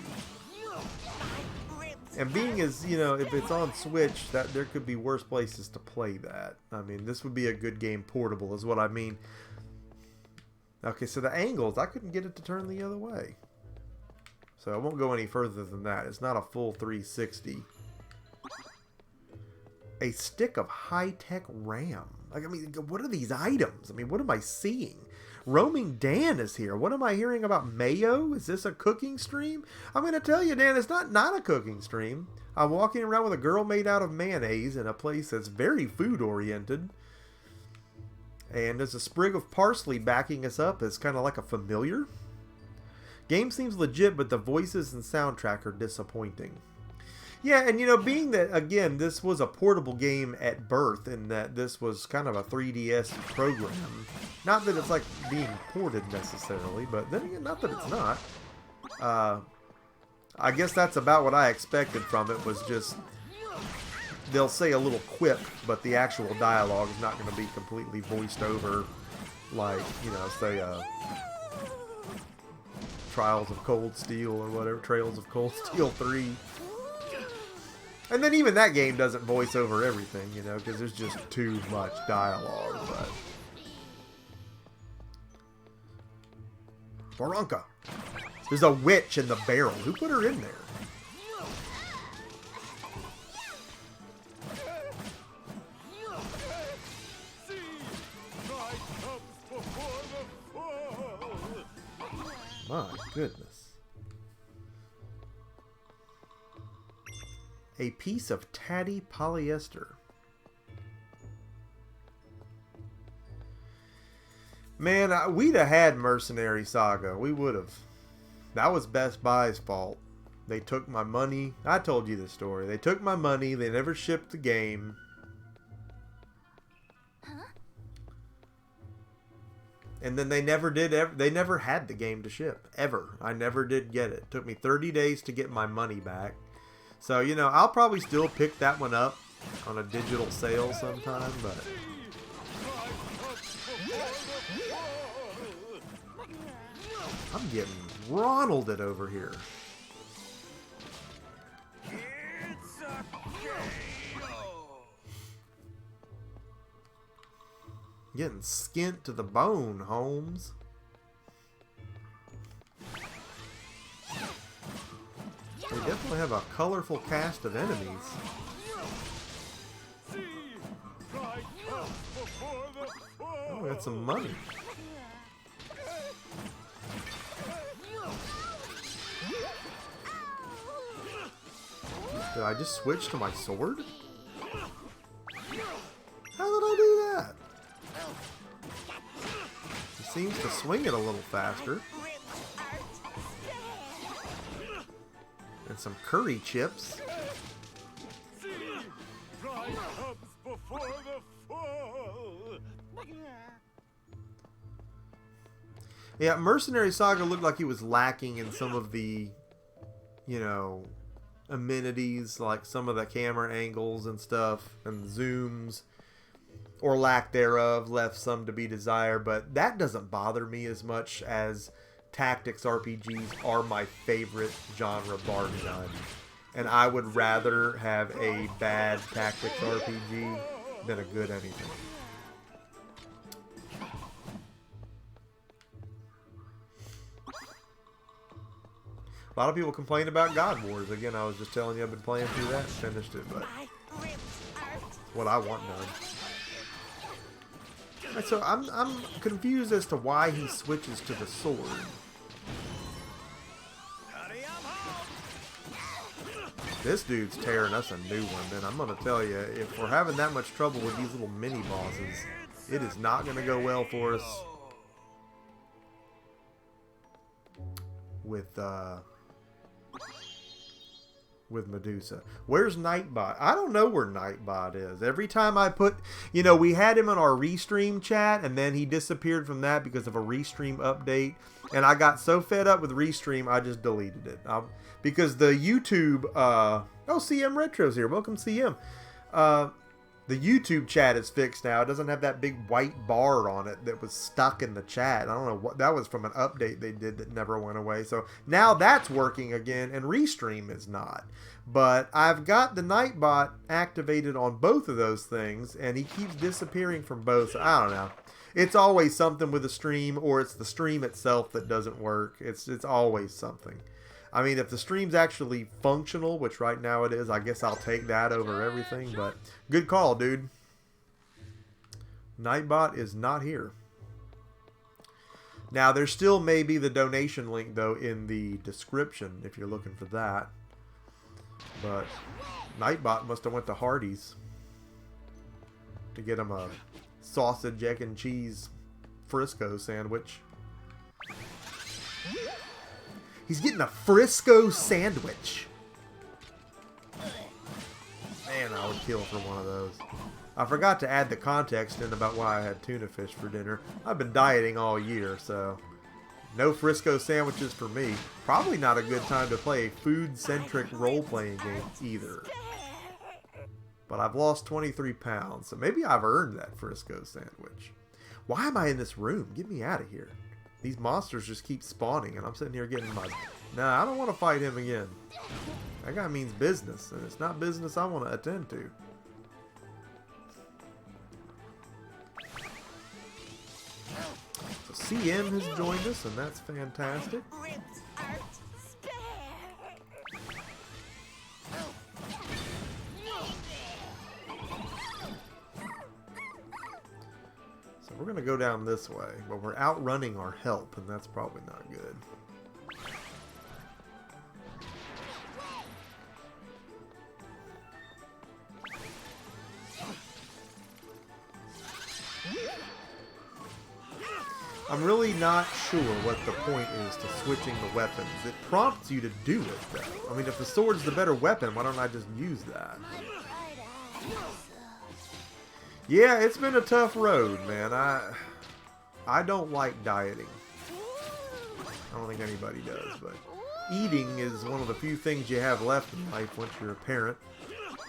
And being as, you know, if it's on Switch, that there could be worse places to play that. I mean, this would be a good game portable is what I mean. Okay, so the angles, I couldn't get it to turn the other way. So I won't go any further than that. It's not a full 360. A stick of high-tech RAM. Like, I mean, what are these items? I mean, what am I seeing? Roaming Dan is here. What am I hearing about mayo? Is this a cooking stream? I'm going to tell you, Dan, it's not a cooking stream. I'm walking around with a girl made out of mayonnaise in a place that's very food-oriented. And there's a sprig of parsley backing us up as kind of like a familiar. Game seems legit, but the voices and soundtrack are disappointing. Yeah, and you know, being that, again, this was a portable game at birth, and that this was kind of a 3DS program. Not that it's like being ported necessarily, but then again, not that it's not. I guess that's about what I expected from it, was just, they'll say a little quip, but the actual dialogue is not going to be completely voiced over, like, you know, say, Trials of Cold Steel or whatever, Trails of Cold Steel 3. And then even that game doesn't voice over everything, you know, because there's just too much dialogue, but... Baranka! There's a witch in the barrel. Who put her in there? My goodness. A piece of tatty polyester. Man, we'd have had Mercenary Saga. We would have. That was Best Buy's fault. They took my money. I told you this story. They took my money. They never shipped the game. Huh? And then they never did. They never had the game to ship. Ever. I never did get it. It took me 30 days to get my money back. So, you know, I'll probably still pick that one up on a digital sale sometime, but... I'm getting Ronalded over here. It's a KO. Getting skint to the bone, Holmes. They definitely have a colorful cast of enemies. Oh, we got some money. Did I just switch to my sword? How did I do that? He seems to swing it a little faster. And some curry chips. Yeah, Mercenary Saga looked like he was lacking in some of the, you know, amenities, like some of the camera angles and stuff, and zooms, or lack thereof, left some to be desired, but that doesn't bother me as much as tactics RPGs are my favorite genre, bar none. And I would rather have a bad tactics RPG than a good anything. A lot of people complain about God Wars. Again, I was just telling you I've been playing through that and finished it, but it's what I want done. Right, so I'm confused as to why he switches to the sword. This dude's tearing us a new one, and I'm going to tell you, if we're having that much trouble with these little mini bosses, it is not going to go well for us with Medusa. Where's Nightbot? I don't know where Nightbot is. Every time I put, you know, we had him in our Restream chat, and then he disappeared from that because of a Restream update, and I got so fed up with Restream, I just deleted it. Because the YouTube, oh, CM Retro's here. Welcome, CM. The YouTube chat is fixed now. It doesn't have that big white bar on it that was stuck in the chat. I don't know what that was from, an update they did that never went away. So now that's working again, and Restream is not. But I've got the Nightbot activated on both of those things, and he keeps disappearing from both. So I don't know. It's always something with the stream, or it's the stream itself that doesn't work. It's always something. I mean, if the stream's actually functional, which right now it is, I guess I'll take that over everything. But good call, dude. Nightbot is not here. Now, there still may be the donation link, though, in the description if you're looking for that. But Nightbot must have went to Hardee's to get him a sausage, egg, and cheese Frisco sandwich. He's getting a Frisco sandwich. Man, I would kill for one of those. I forgot to add the context in about why I had tuna fish for dinner. I've been dieting all year, so no Frisco sandwiches for me. Probably not a good time to play a food-centric role-playing game either. But I've lost 23 pounds, so maybe I've earned that Frisco sandwich. Why am I in this room? Get me out of here. These monsters just keep spawning, and I'm sitting here getting my... Nah, I don't want to fight him again. That guy means business, and it's not business I want to attend to. So CM has joined us, and that's fantastic. We're going to go down this way, but we're outrunning our help, and that's probably not good. I'm really not sure what the point is to switching the weapons. It prompts you to do it, though. I mean, if the sword's the better weapon, why don't I just use that? Yeah, it's been a tough road, man. I don't like dieting. I don't think anybody does, but eating is one of the few things you have left in life once you're a parent.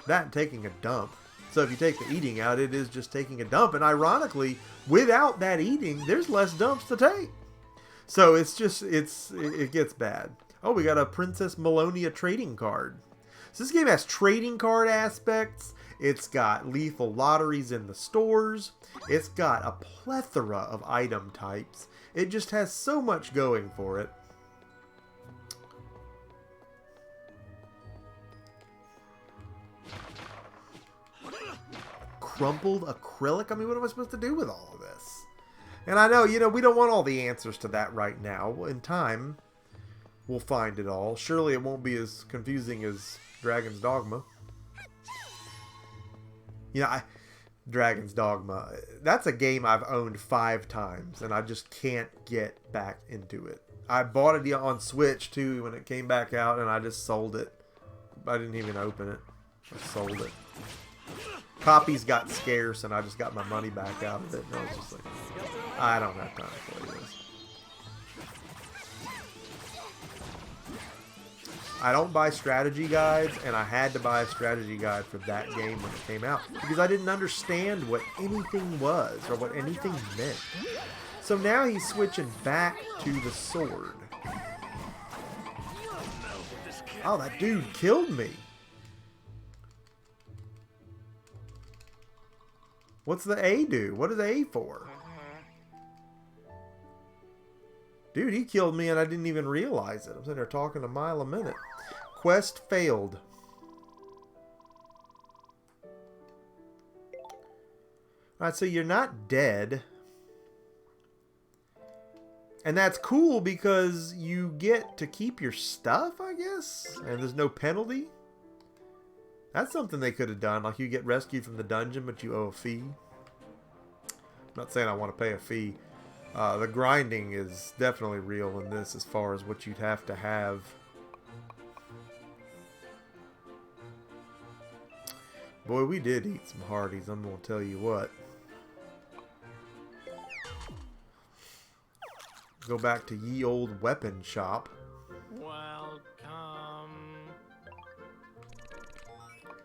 That and taking a dump. So if you take the eating out, it is just taking a dump. And ironically, without that eating, there's less dumps to take. So it's just, it gets bad. Oh, we got a Princess Melonia trading card. So this game has trading card aspects. It's got lethal lotteries in the stores. It's got a plethora of item types. It just has so much going for it. Crumpled acrylic? I mean, what am I supposed to do with all of this? And I know, you know, we don't want all the answers to that right now. In time, we'll find it all. Surely it won't be as confusing as Dragon's Dogma. You know, Dragon's Dogma. That's a game I've owned 5 times, and I just can't get back into it. I bought it on Switch, too, when it came back out, and I just sold it. I didn't even open it. I sold it. Copies got scarce, and I just got my money back out of it. And I was just like, I don't have time to play this. I don't buy strategy guides, and I had to buy a strategy guide for that game when it came out because I didn't understand what anything was or what anything meant. So now he's switching back to the sword. Oh, that dude killed me. What's the A do? What is A for? Dude, he killed me and I didn't even realize it. I'm sitting there talking a mile a minute. Quest failed. Alright, so you're not dead. And that's cool because you get to keep your stuff, I guess? And there's no penalty. That's something they could have done. Like you get rescued from the dungeon, but you owe a fee. I'm not saying I want to pay a fee. The grinding is definitely real in this as far as what you'd have to have. Boy, we did eat some Hardee's, I'm going to tell you what. Go back to ye old weapon shop. Welcome.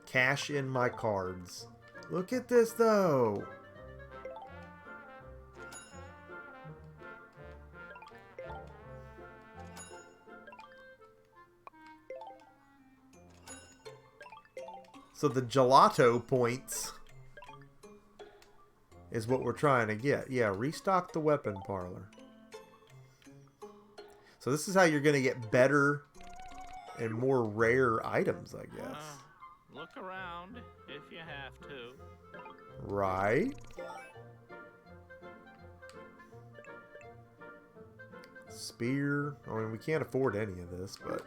Cash in my cards. Look at this though. So the gelato points is what we're trying to get. Yeah, restock the weapon parlor. So this is how you're going to get better and more rare items, I guess. Look around if you have to. Right. Spear. I mean, we can't afford any of this, but...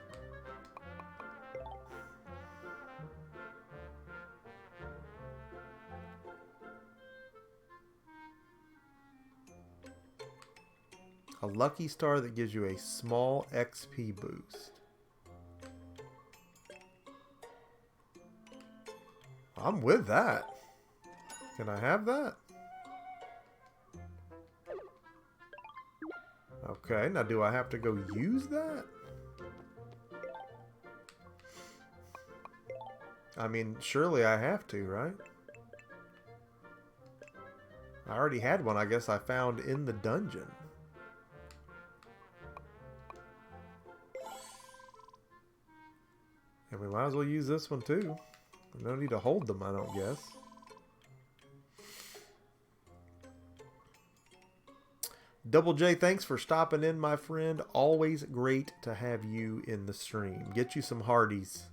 a lucky star that gives you a small XP boost. I'm with that. Can I have that? Okay, now do I have to go use that? I mean, surely I have to, right? I already had one, I guess I found in the dungeon. And we might as well use this one too. No need to hold them, I don't guess. Double J, thanks for stopping in, my friend. Always great to have you in the stream. Get you some Hardee's.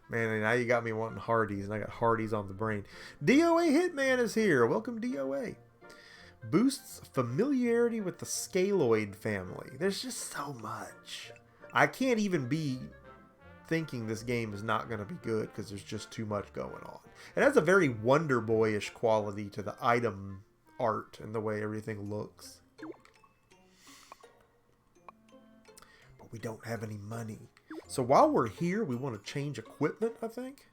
Man, and now you got me wanting Hardee's, and I got Hardee's on the brain. DOA Hitman is here. Welcome, DOA. Boosts familiarity with the Scaloid family. There's just so much. I can't even be thinking this game is not going to be good because there's just too much going on. It has a very Wonder Boyish quality to the item art and the way everything looks. But we don't have any money. So while we're here, we want to change equipment, I think.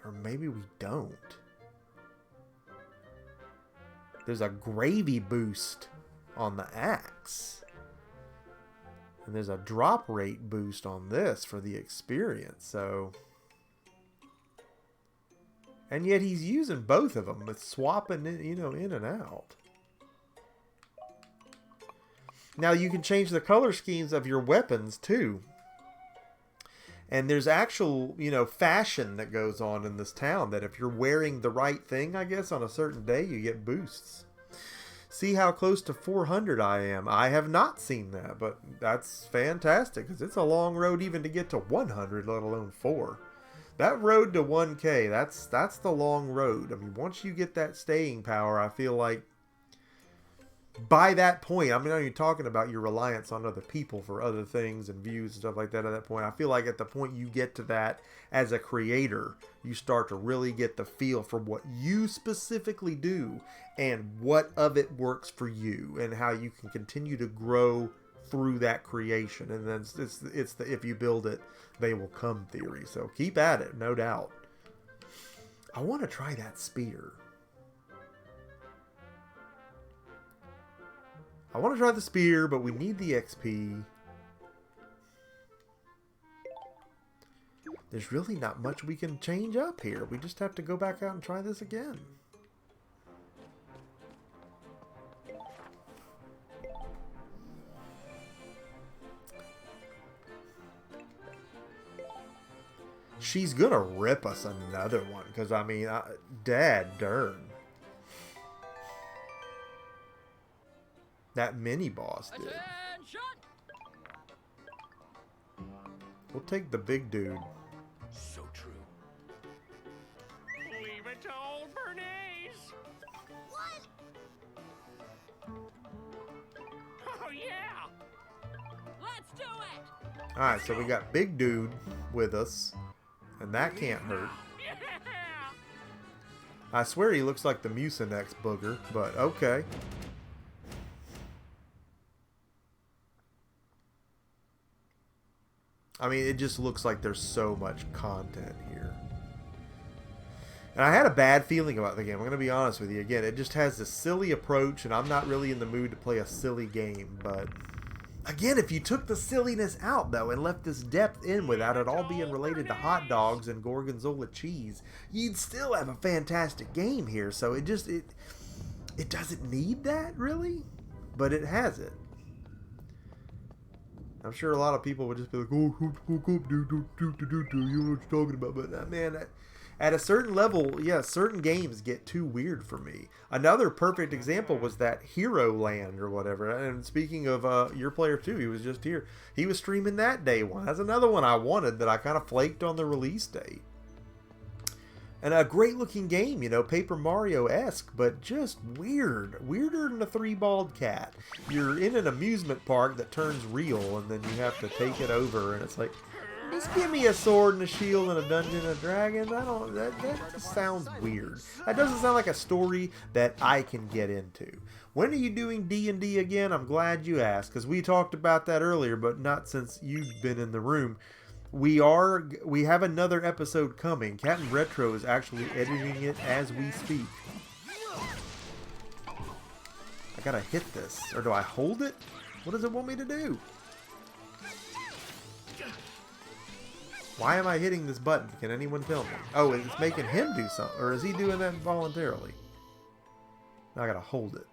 Or maybe we don't. There's a gravy boost on the axe. And there's a drop rate boost on this for the experience. So, and yet he's using both of them. It's swapping it, you know, in and out. Now you can change the color schemes of your weapons too. And there's actual, you know, fashion that goes on in this town that if you're wearing the right thing, I guess, on a certain day, you get boosts. See how close to 400 I am. I have not seen that, but that's fantastic because it's a long road even to get to 100, let alone 4. That road to 1K, that's the long road. I mean, once you get that staying power, I feel like by that point, I'm not even talking about your reliance on other people for other things and views and stuff like that at that point. I feel like at the point you get to that as a creator, you start to really get the feel for what you specifically do and what of it works for you and how you can continue to grow through that creation. And then it's the if you build it, they will come theory. So keep at it, no doubt. I want to try that spear. I want to try the spear, but we need the XP. There's really not much we can change up here. We just have to go back out and try this again. She's gonna rip us another one, because, I mean, dad darn. That mini-boss did. Attention! We'll take the big dude. So true. Leave it to old Bernice. What? Oh yeah. Let's do it! Alright, so we got big dude with us. And that can't hurt. Yeah. I swear he looks like the Mucinex booger, but okay. I mean, it just looks like there's so much content here. And I had a bad feeling about the game. I'm going to be honest with you. Again, it just has this silly approach, and I'm not really in the mood to play a silly game. But, again, if you took the silliness out, though, and left this depth in without it all being related to hot dogs and gorgonzola cheese, you'd still have a fantastic game here. So it just, it doesn't need that, really. But it has it. I'm sure a lot of people would just be like, oh, hook up, dude, you know what you're talking about. But, man, at a certain level, yeah, certain games get too weird for me. Another perfect example was that Hero Land or whatever. And speaking of your player, too, he was just here. He was streaming that day one. That's another one I wanted that I kind of flaked on the release date. And a great-looking game, you know, Paper Mario-esque, but just weird. Weirder than a three-balled cat. You're in an amusement park that turns real, and then you have to take it over, and it's like, just give me a sword and a shield and a Dungeon and Dragons. That just sounds weird. That doesn't sound like a story that I can get into. When are you doing D&D again? I'm glad you asked, because we talked about that earlier, but not since you've been in the room. We have another episode coming. Captain Retro is actually editing it as we speak. I gotta hit this. Or do I hold it? What does it want me to do? Why am I hitting this button? Can anyone tell me? Oh, it's making him do something. Or is he doing that voluntarily? Now I gotta hold it.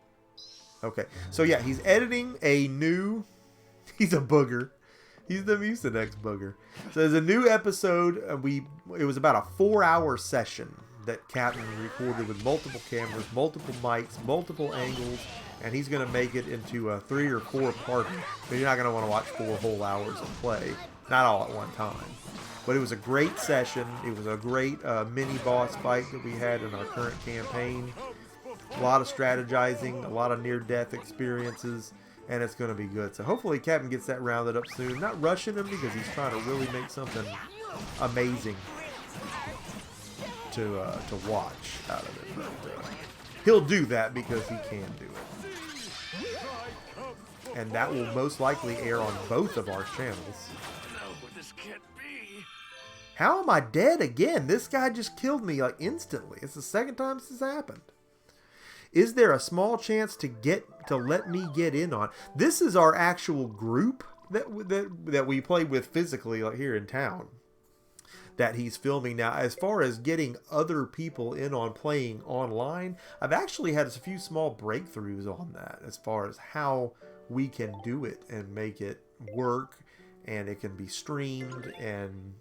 Okay. So yeah, he's editing a new... He's a booger. He's the Mucinex booger. So there's a new episode. It was about a 4-hour session that Captain recorded with multiple cameras, multiple mics, multiple angles, and he's going to make it into a 3 or 4 part. But you're not going to want to watch 4 whole hours of play, not all at one time. But it was a great session. It was a great mini boss fight that we had in our current campaign. A lot of strategizing, a lot of near-death experiences, and it's going to be good. So hopefully Captain gets that rounded up soon. Not rushing him because he's trying to really make something amazing to watch out of it. But he'll do that because he can do it. And that will most likely air on both of our channels. How am I dead again? This guy just killed me like instantly. It's the second time this has happened. Is there a small chance to let me get in on? This is our actual group that we play with physically, like here in town, that he's filming now. As far as getting other people in on playing online, I've actually had a few small breakthroughs on that as far as how we can do it and make it work, and it can be streamed, and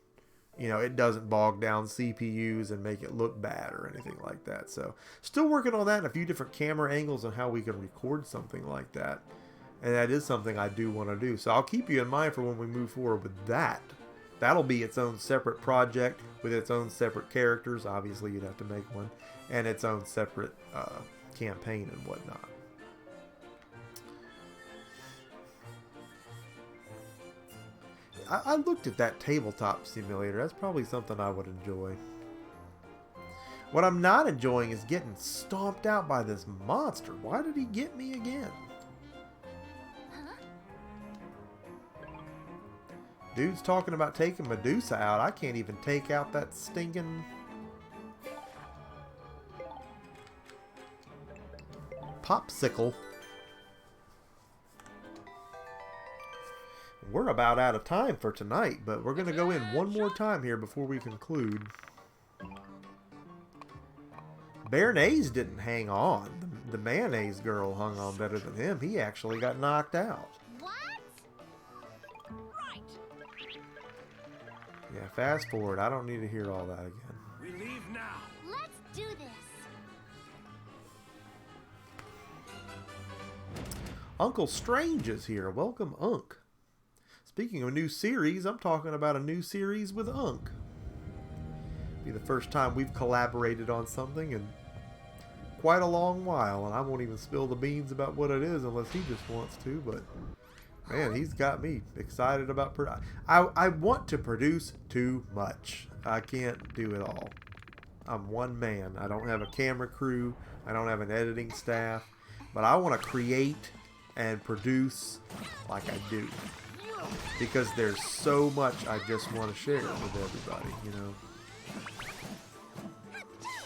you know, it doesn't bog down CPUs and make it look bad or anything like that. So still working on that and a few different camera angles on how we can record something like that. And that is something I do want to do. So I'll keep you in mind for when we move forward with that. That'll be its own separate project with its own separate characters. Obviously, you'd have to make one. And its own separate campaign and whatnot. I looked at that tabletop simulator. That's probably something I would enjoy. What I'm not enjoying is getting stomped out by this monster. Why did he get me again? Dude's talking about taking Medusa out. I can't even take out that stinking popsicle. We're about out of time for tonight, but we're going to go in one more time here before we conclude. Béarnaise didn't hang on. The mayonnaise girl hung on better than him. He actually got knocked out. What? Right. Yeah, fast forward. I don't need to hear all that again. We leave now. Let's do this. Uncle Strange is here. Welcome, Unc. Speaking of a new series, I'm talking about a new series with Unc. Be the first time we've collaborated on something in quite a long while, and I won't even spill the beans about what it is unless he just wants to, but man, he's got me excited about I want to produce too much. I can't do it all. I'm one man. I don't have a camera crew. I don't have an editing staff, but I want to create and produce like I do. Because there's so much I just want to share with everybody, you know.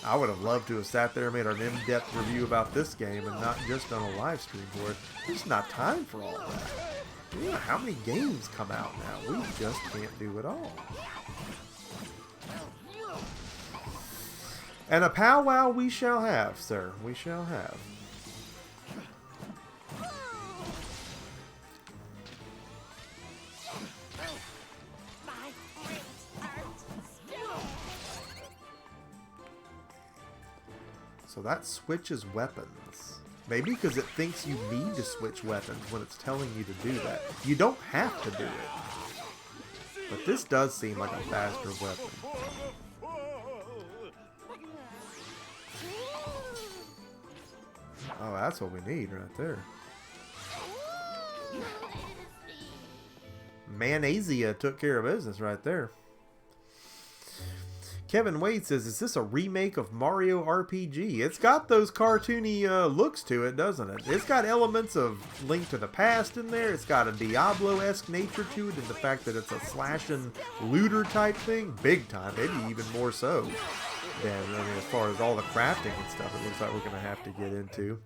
I would have loved to have sat there and made an in-depth review about this game and not just done a live stream for it. There's not time for all that. You know how many games come out now? We just can't do it all. And a powwow we shall have, sir. We shall have. So that switches weapons. Maybe because it thinks you need to switch weapons when it's telling you to do that. You don't have to do it. But this does seem like a faster weapon. Oh, that's what we need right there. Manazia took care of business right there. Kevin Wade says, is this a remake of Mario RPG? It's got those cartoony looks to it, doesn't it? It's got elements of Link to the Past in there. It's got a Diablo-esque nature to it, and the fact that it's a slashing looter type thing. Big time, maybe even more so. Than, I mean, as far as all the crafting and stuff, it looks like we're going to have to get into.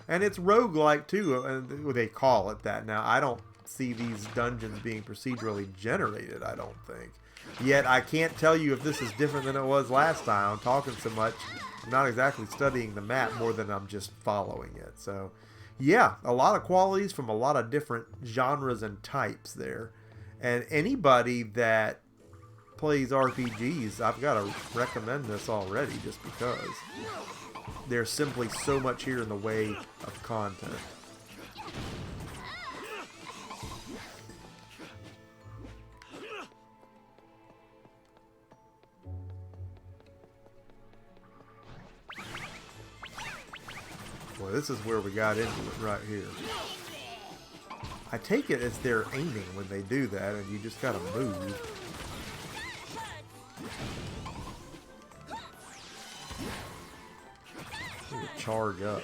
And it's roguelike too, and they call it that. Now, I don't see these dungeons being procedurally generated, I don't think. Yet I can't tell you if this is different than it was last time. I'm talking so much, I'm not exactly studying the map more than I'm just following it. So yeah, a lot of qualities from a lot of different genres and types there. And anybody that plays RPGs, I've got to recommend this already just because there's simply so much here in the way of content. Boy, this is where we got into it right here. I take it as they're aiming when they do that, and you just gotta move. Need to charge up.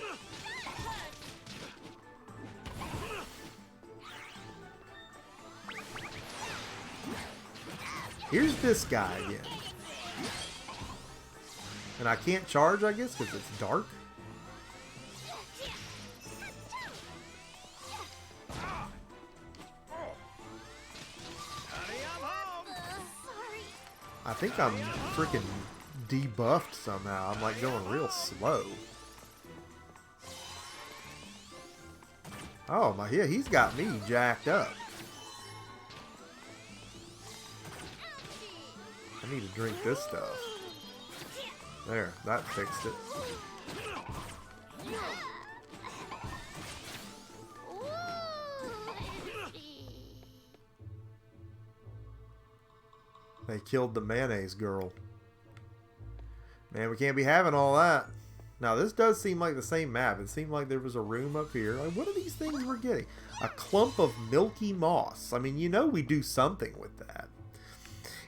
Here's this guy again. And I can't charge, I guess, because it's dark. I think I'm freaking debuffed somehow. I'm like going real slow. Oh my, yeah, he's got me jacked up. I need to drink this stuff. There, that fixed it. They killed the mayonnaise girl. Man, we can't be having all that. Now, this does seem like the same map. It seemed like there was a room up here. Like, what are these things we're getting? A clump of milky moss. I mean, you know we do something with that.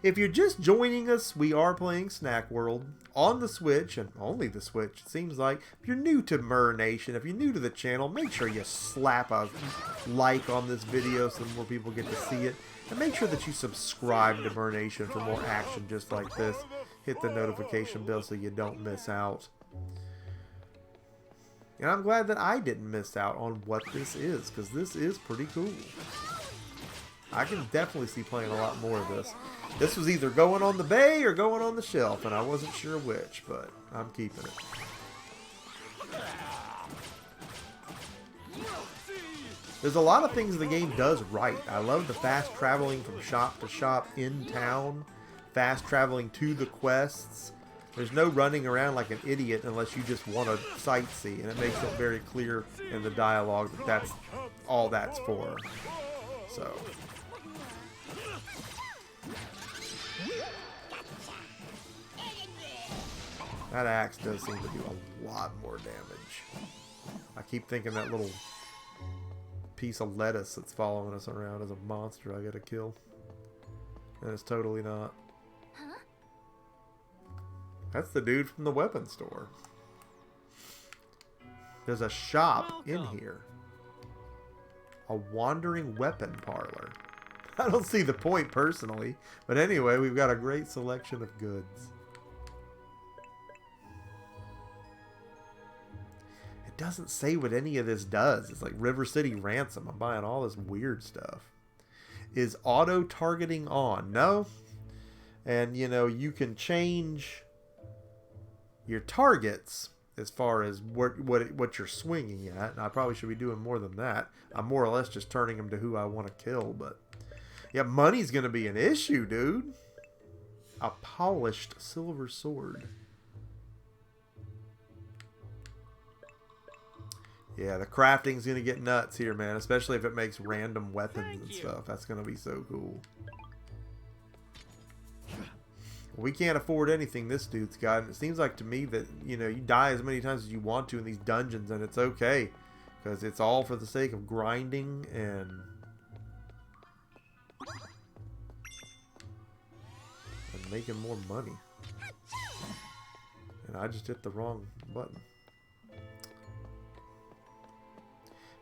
If you're just joining us, we are playing Snack World on the Switch, and only the Switch, it seems like. If you're new to Mur-Nation, if you're new to the channel, make sure you slap a like on this video so more people get to see it. And make sure that you subscribe to Mur-Nation for more action just like this. Hit the notification bell so you don't miss out. And I'm glad that I didn't miss out on what this is, because this is pretty cool. I can definitely see playing a lot more of this. This was either going on the bay or going on the shelf, and I wasn't sure which, but I'm keeping it. There's a lot of things the game does right. I love the fast traveling from shop to shop in town, fast traveling to the quests. There's no running around like an idiot unless you just want to sightsee, and it makes it very clear in the dialogue that that's all that's for. So... that axe does seem to do a lot more damage. I keep thinking that little piece of lettuce that's following us around is a monster I gotta kill. And it's totally not. Huh? That's the dude from the weapon store. There's a shop in here. A wandering weapon parlor. I don't see the point personally. But anyway, we've got a great selection of goods. Doesn't say what any of this does. It's like River City Ransom. I'm buying all this weird stuff. Is auto targeting on? No. And you know, you can change your targets as far as what you're swinging at. And I probably should be doing more than that. I'm more or less just turning them to who I want to kill. But yeah, money's going to be an issue, dude. A polished silver sword. Yeah, the crafting's going to get nuts here, man. Especially if it makes random weapons and stuff. That's going to be so cool. We can't afford anything this dude's got. And it seems like to me that, you know, you die as many times as you want to in these dungeons. And it's okay. Because it's all for the sake of grinding and making more money. And I just hit the wrong button.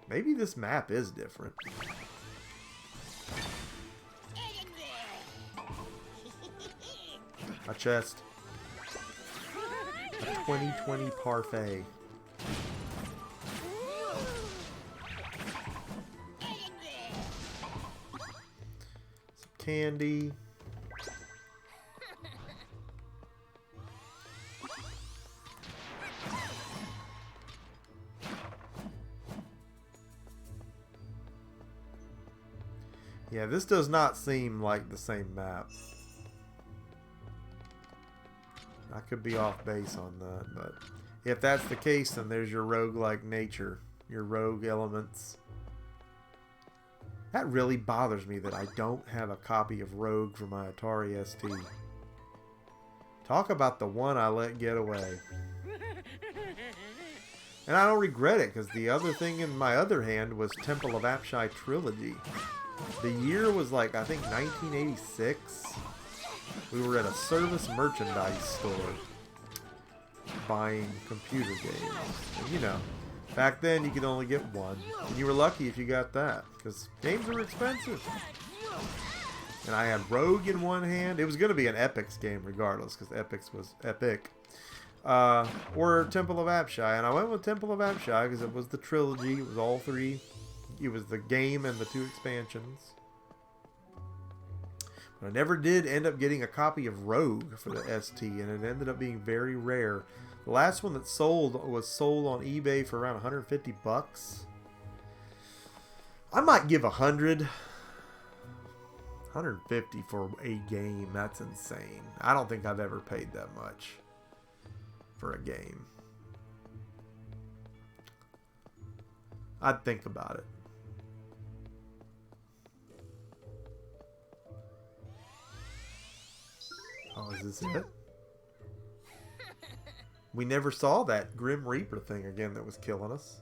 Maybe this map is different. A chest. A 2020 parfait. Some candy. Yeah, this does not seem like the same map. I could be off base on that, but if that's the case, then there's your roguelike nature, your rogue elements. That really bothers me that I don't have a copy of Rogue for my Atari ST. Talk about the one I let get away. And I don't regret it, because the other thing in my other hand was Temple of Apshai Trilogy. The year was like, I think 1986. We were at a service merchandise store buying computer games. And, you know, back then you could only get one. And you were lucky if you got that, because games were expensive. And I had Rogue in one hand. It was going to be an Epix game regardless, because Epix was epic. Or Temple of Apshai. And I went with Temple of Apshai because it was the trilogy. It was all three. It was the game and the 2 expansions. But I never did end up getting a copy of Rogue for the ST, and it ended up being very rare. The last one that sold was sold on eBay for around 150 bucks. I might give 100. 150 for a game. That's insane. I don't think I've ever paid that much for a game. I'd think about it. Oh, is this it? We never saw that Grim Reaper thing again that was killing us.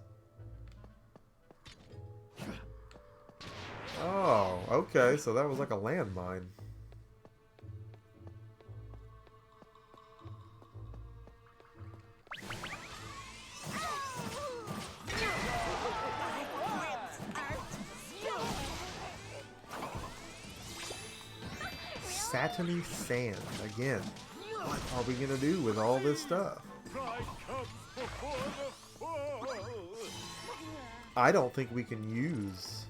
Oh, okay, so that was like a landmine. Satiny sand again. What are we gonna do with all this stuff? I don't think we can use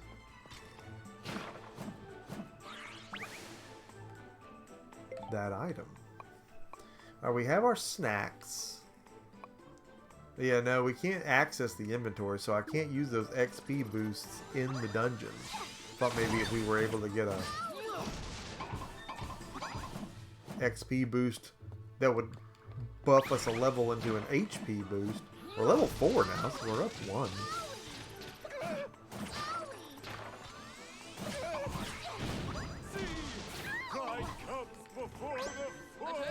that item. We have our snacks. Yeah, no, we can't access the inventory, so I can't use those XP boosts in the dungeon. Thought maybe if we were able to get a XP boost that would buff us a level into an HP boost. We're level 4 now, so we're up 1.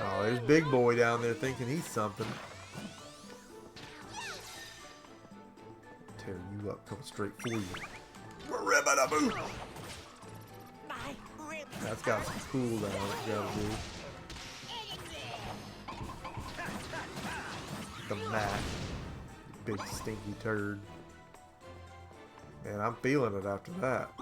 Oh, there's Big Boy down there thinking he's something. Tear you up, coming straight for you. That's got some cooldown it gotta do. The mat. Big stinky turd. Man, I'm feeling it after that.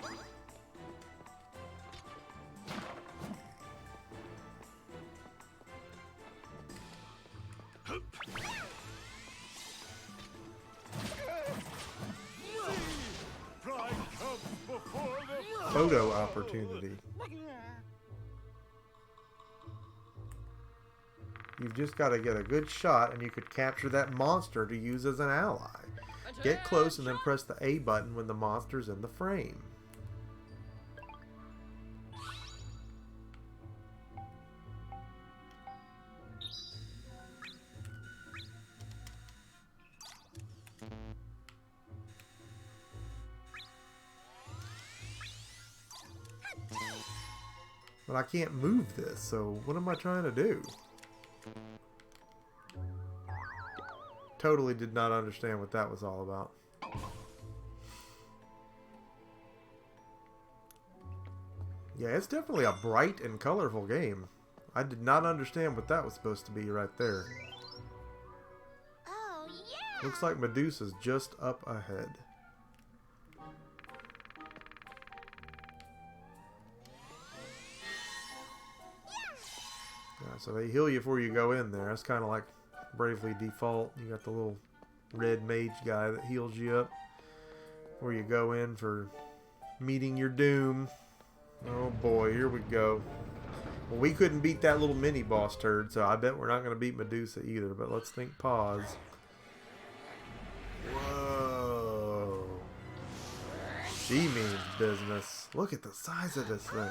Photo opportunity. You've just got to get a good shot and you could capture that monster to use as an ally. Get close and then press the A button when the monster's in the frame. But I can't move this, so what am I trying to do? Totally did not understand what that was all about. Yeah, it's definitely a bright and colorful game. I did not understand what that was supposed to be right there. Oh, yeah! Looks like Medusa's just up ahead. Yeah, so they heal you before you go in there. That's kind of like Bravely Default. You got the little red mage guy that heals you up before you go in for meeting your doom. Oh boy, here we go. Well, we couldn't beat that little mini boss turd, so I bet we're not going to beat Medusa either. But let's think pause. Whoa. She means business. Look at the size of this thing.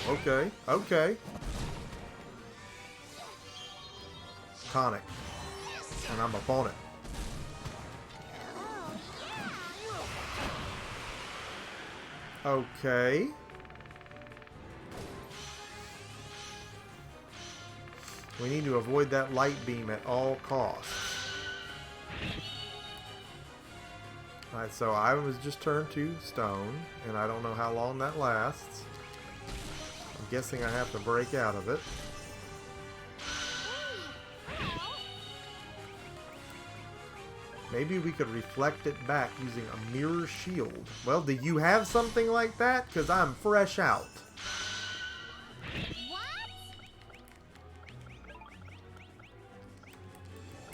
Okay, okay. Tonic. And I'm up on it. Okay. We need to avoid that light beam at all costs. Alright, so I was just turned to stone, and I don't know how long that lasts. I'm guessing I have to break out of it. Maybe we could reflect it back using a mirror shield. Well, do you have something like that? Because I'm fresh out.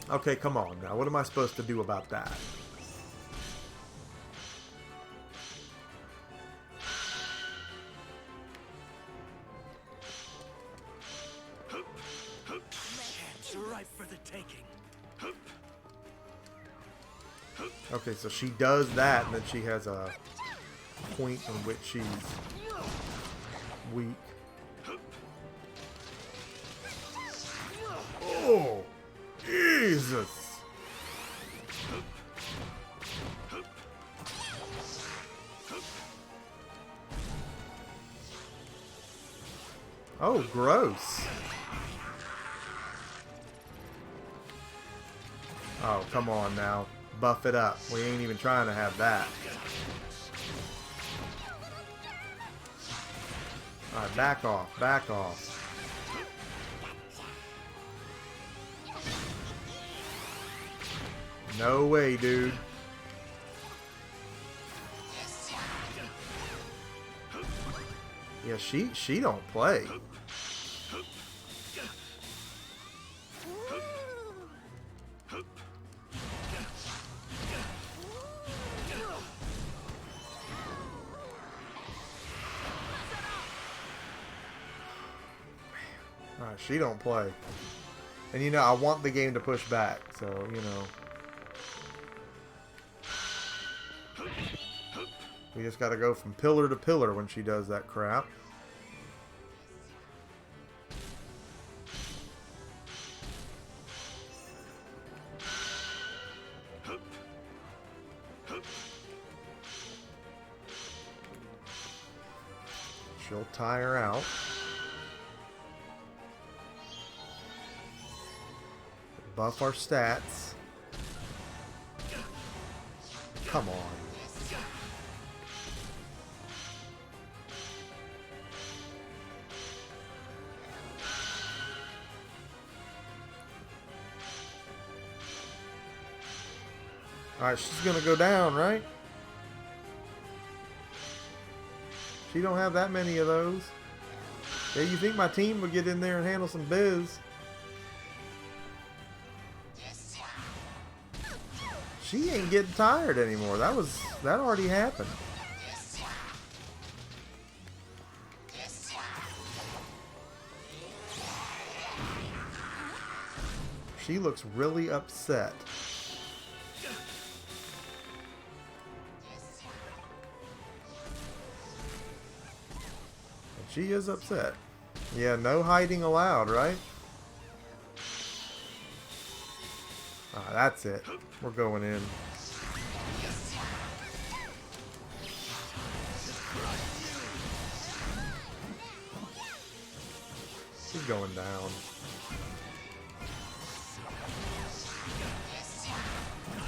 Okay, come on now. What am I supposed to do about that? Chance ripe for the taking. Okay, so she does that, and then she has a point in which she's weak. Oh, Jesus! Oh, gross. Oh, come on now. Buff it up. We ain't even trying to have that. Alright, back off. Back off. No way, dude. Yeah, she don't play. Alright, she don't play. And you know, I want the game to push back, so, you know. We just gotta go from pillar to pillar when she does that crap. She'll tire out. Buff our stats. Come on. Alright, she's gonna go down, right? She don't have that many of those. Yeah, you think my team would get in there and handle some biz? She ain't getting tired anymore. That already happened. She looks really upset. She is upset. Yeah, no hiding allowed, right? Ah, that's it. We're going in. She's going down.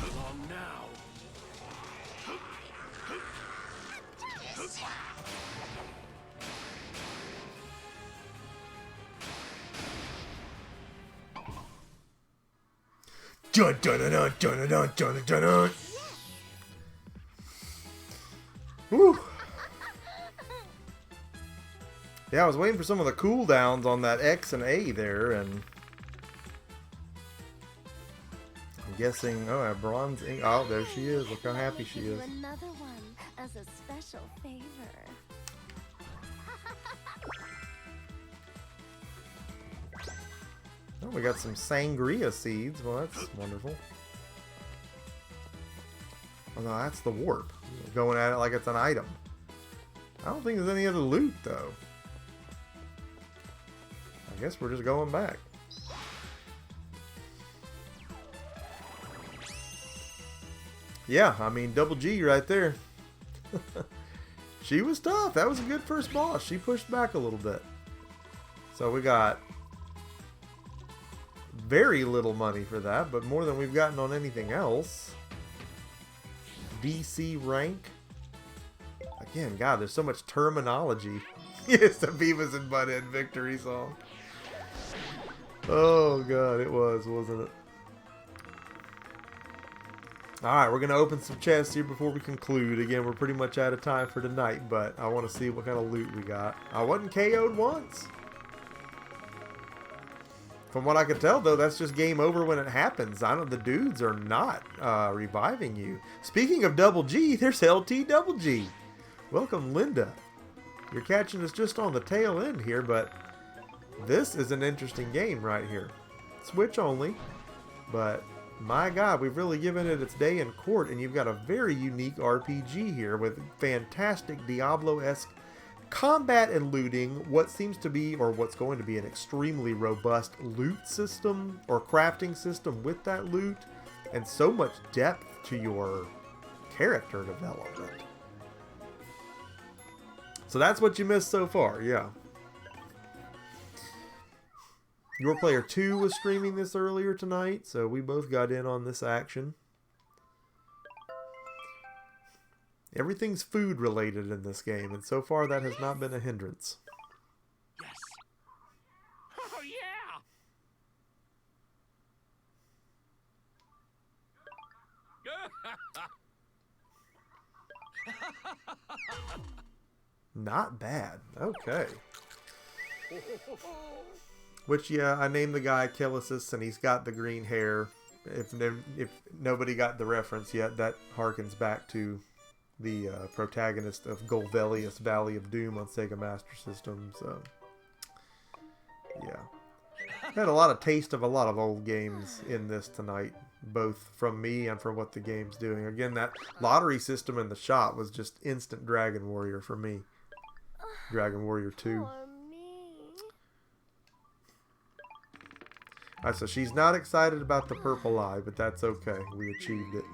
Along now. Dun dun dun dun dun dun dun dun dun. Woo. Yeah, I was waiting for some of the cooldowns on that X and A there, and I'm guessing. Oh, a bronze ink. Oh, there she is. Look how happy she is. Another one as a special favor. Oh, we got some sangria seeds. Well, that's wonderful. Oh, no, that's the warp. Going at it like it's an item. I don't think there's any other loot, though. I guess we're just going back. Yeah, I mean, Double G right there. She was tough. That was a good first boss. She pushed back a little bit. So we got very little money for that, but more than we've gotten on anything else. DC rank. Again, God, there's so much terminology. Yes, the Beavis and Butthead victory song. Oh, God, it was, wasn't it? Alright, we're going to open some chests here before we conclude. Again, we're pretty much out of time for tonight, but I want to see what kind of loot we got. I wasn't KO'd once. From what I could tell, though, that's just game over when it happens. The dudes are not reviving you. Speaking of Double G, there's LT Double G. Welcome, Linda. You're catching us just on the tail end here, but this is an interesting game right here. Switch only, but my God, we've really given it its day in court, and you've got a very unique RPG here with fantastic Diablo-esque combat and looting, what seems to be, or what's going to be, an extremely robust loot system or crafting system with that loot, and so much depth to your character development. So that's what you missed so far, yeah. Your Player 2 was streaming this earlier tonight, so we both got in on this action. Everything's food related in this game, and so far that has not been a hindrance. Yes. Oh, yeah. Not bad. Okay. Which, yeah, I named the guy Kilisis, and he's got the green hair. If nobody got the reference yet, that harkens back to the protagonist of Golvelius Valley of Doom on Sega Master System. So, yeah. Had a lot of taste of a lot of old games in this tonight, both from me and from what the game's doing. Again, that lottery system in the shop was just instant Dragon Warrior for me. Dragon Warrior 2. For me. Alright, so she's not excited about the purple eye, but that's okay. We achieved it.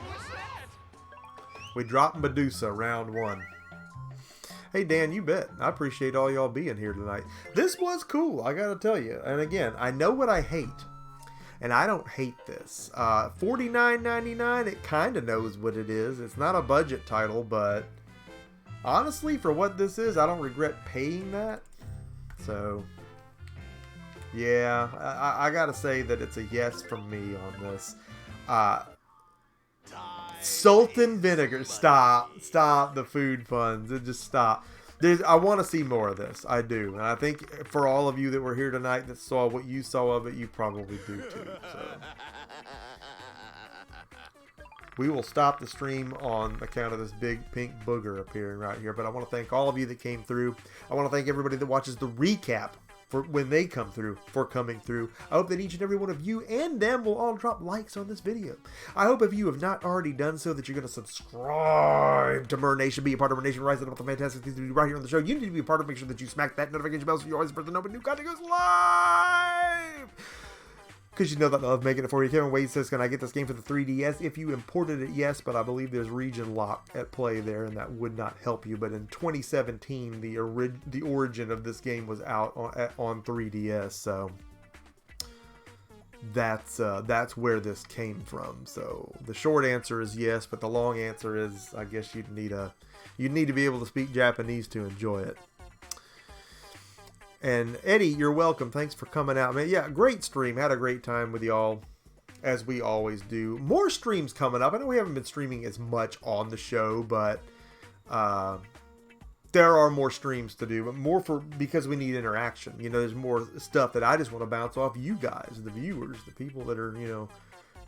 What's that? We dropped Medusa, round 1. Hey, Dan, you bet. I appreciate all y'all being here tonight. This was cool, I gotta tell you. And again, I know what I hate. And I don't hate this. $49.99, it kind of knows what it is. It's not a budget title, but honestly, for what this is, I don't regret paying that. So, yeah, I gotta say that it's a yes from me on this. Sultan Vinegar, stop the food puns. Just stop. I want to see more of this. I do. And I think for all of you that were here tonight that saw what you saw of it, you probably do too. So we will stop the stream on account of this big pink booger appearing right here. But I want to thank all of you that came through. I want to thank everybody that watches the recap for when they come through, for coming through. I hope that each and every one of you and them will all drop likes on this video. I hope if you have not already done so that you're going to subscribe to Mur-Nation, be a part of Mur-Nation, rise up the fantastic things to do right here on the show. You need to be a part of it. Make sure that you smack that notification bell so you're always the first to know when new content goes live. Because you know that I love making it for you. Kevin Wade says, can I get this game for the 3DS? If you imported it, yes, but I believe there's region lock at play there, and that would not help you. But in 2017, the origin of this game was out on 3DS, so that's where this came from. So the short answer is yes, but the long answer is I guess you'd need to be able to speak Japanese to enjoy it. And Eddie, you're welcome. Thanks for coming out, man. Yeah, great stream. Had a great time with y'all, as we always do. More streams coming up. I know we haven't been streaming as much on the show, but there are more streams to do. But more because we need interaction. You know, there's more stuff that I just want to bounce off you guys, the viewers, the people that are, you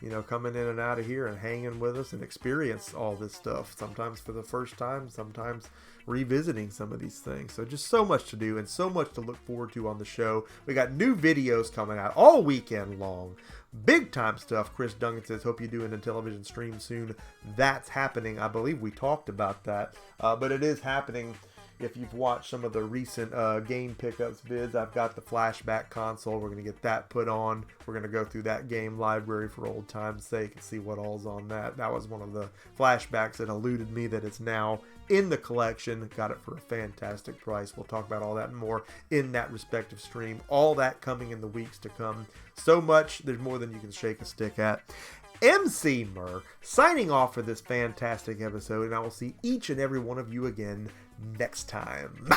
know, coming in and out of here and hanging with us and experience all this stuff. Sometimes for the first time, sometimes revisiting some of these things. So just so much to do and so much to look forward to on the show. We got new videos coming out all weekend long. Big time stuff. Chris Duncan says, hope you doing a television stream soon. That's happening. I believe we talked about that. But it is happening. If you've watched some of the recent game pickups vids, I've got the flashback console. We're going to get that put on. We're going to go through that game library for old time's sake and see what all's on that. That was one of the flashbacks that eluded me that it's now in the collection. Got it for a fantastic price. We'll talk about all that and more in that respective stream. All that coming in the weeks to come. So much, there's more than you can shake a stick at. Emceemur signing off for this fantastic episode, and I will see each and every one of you again next time.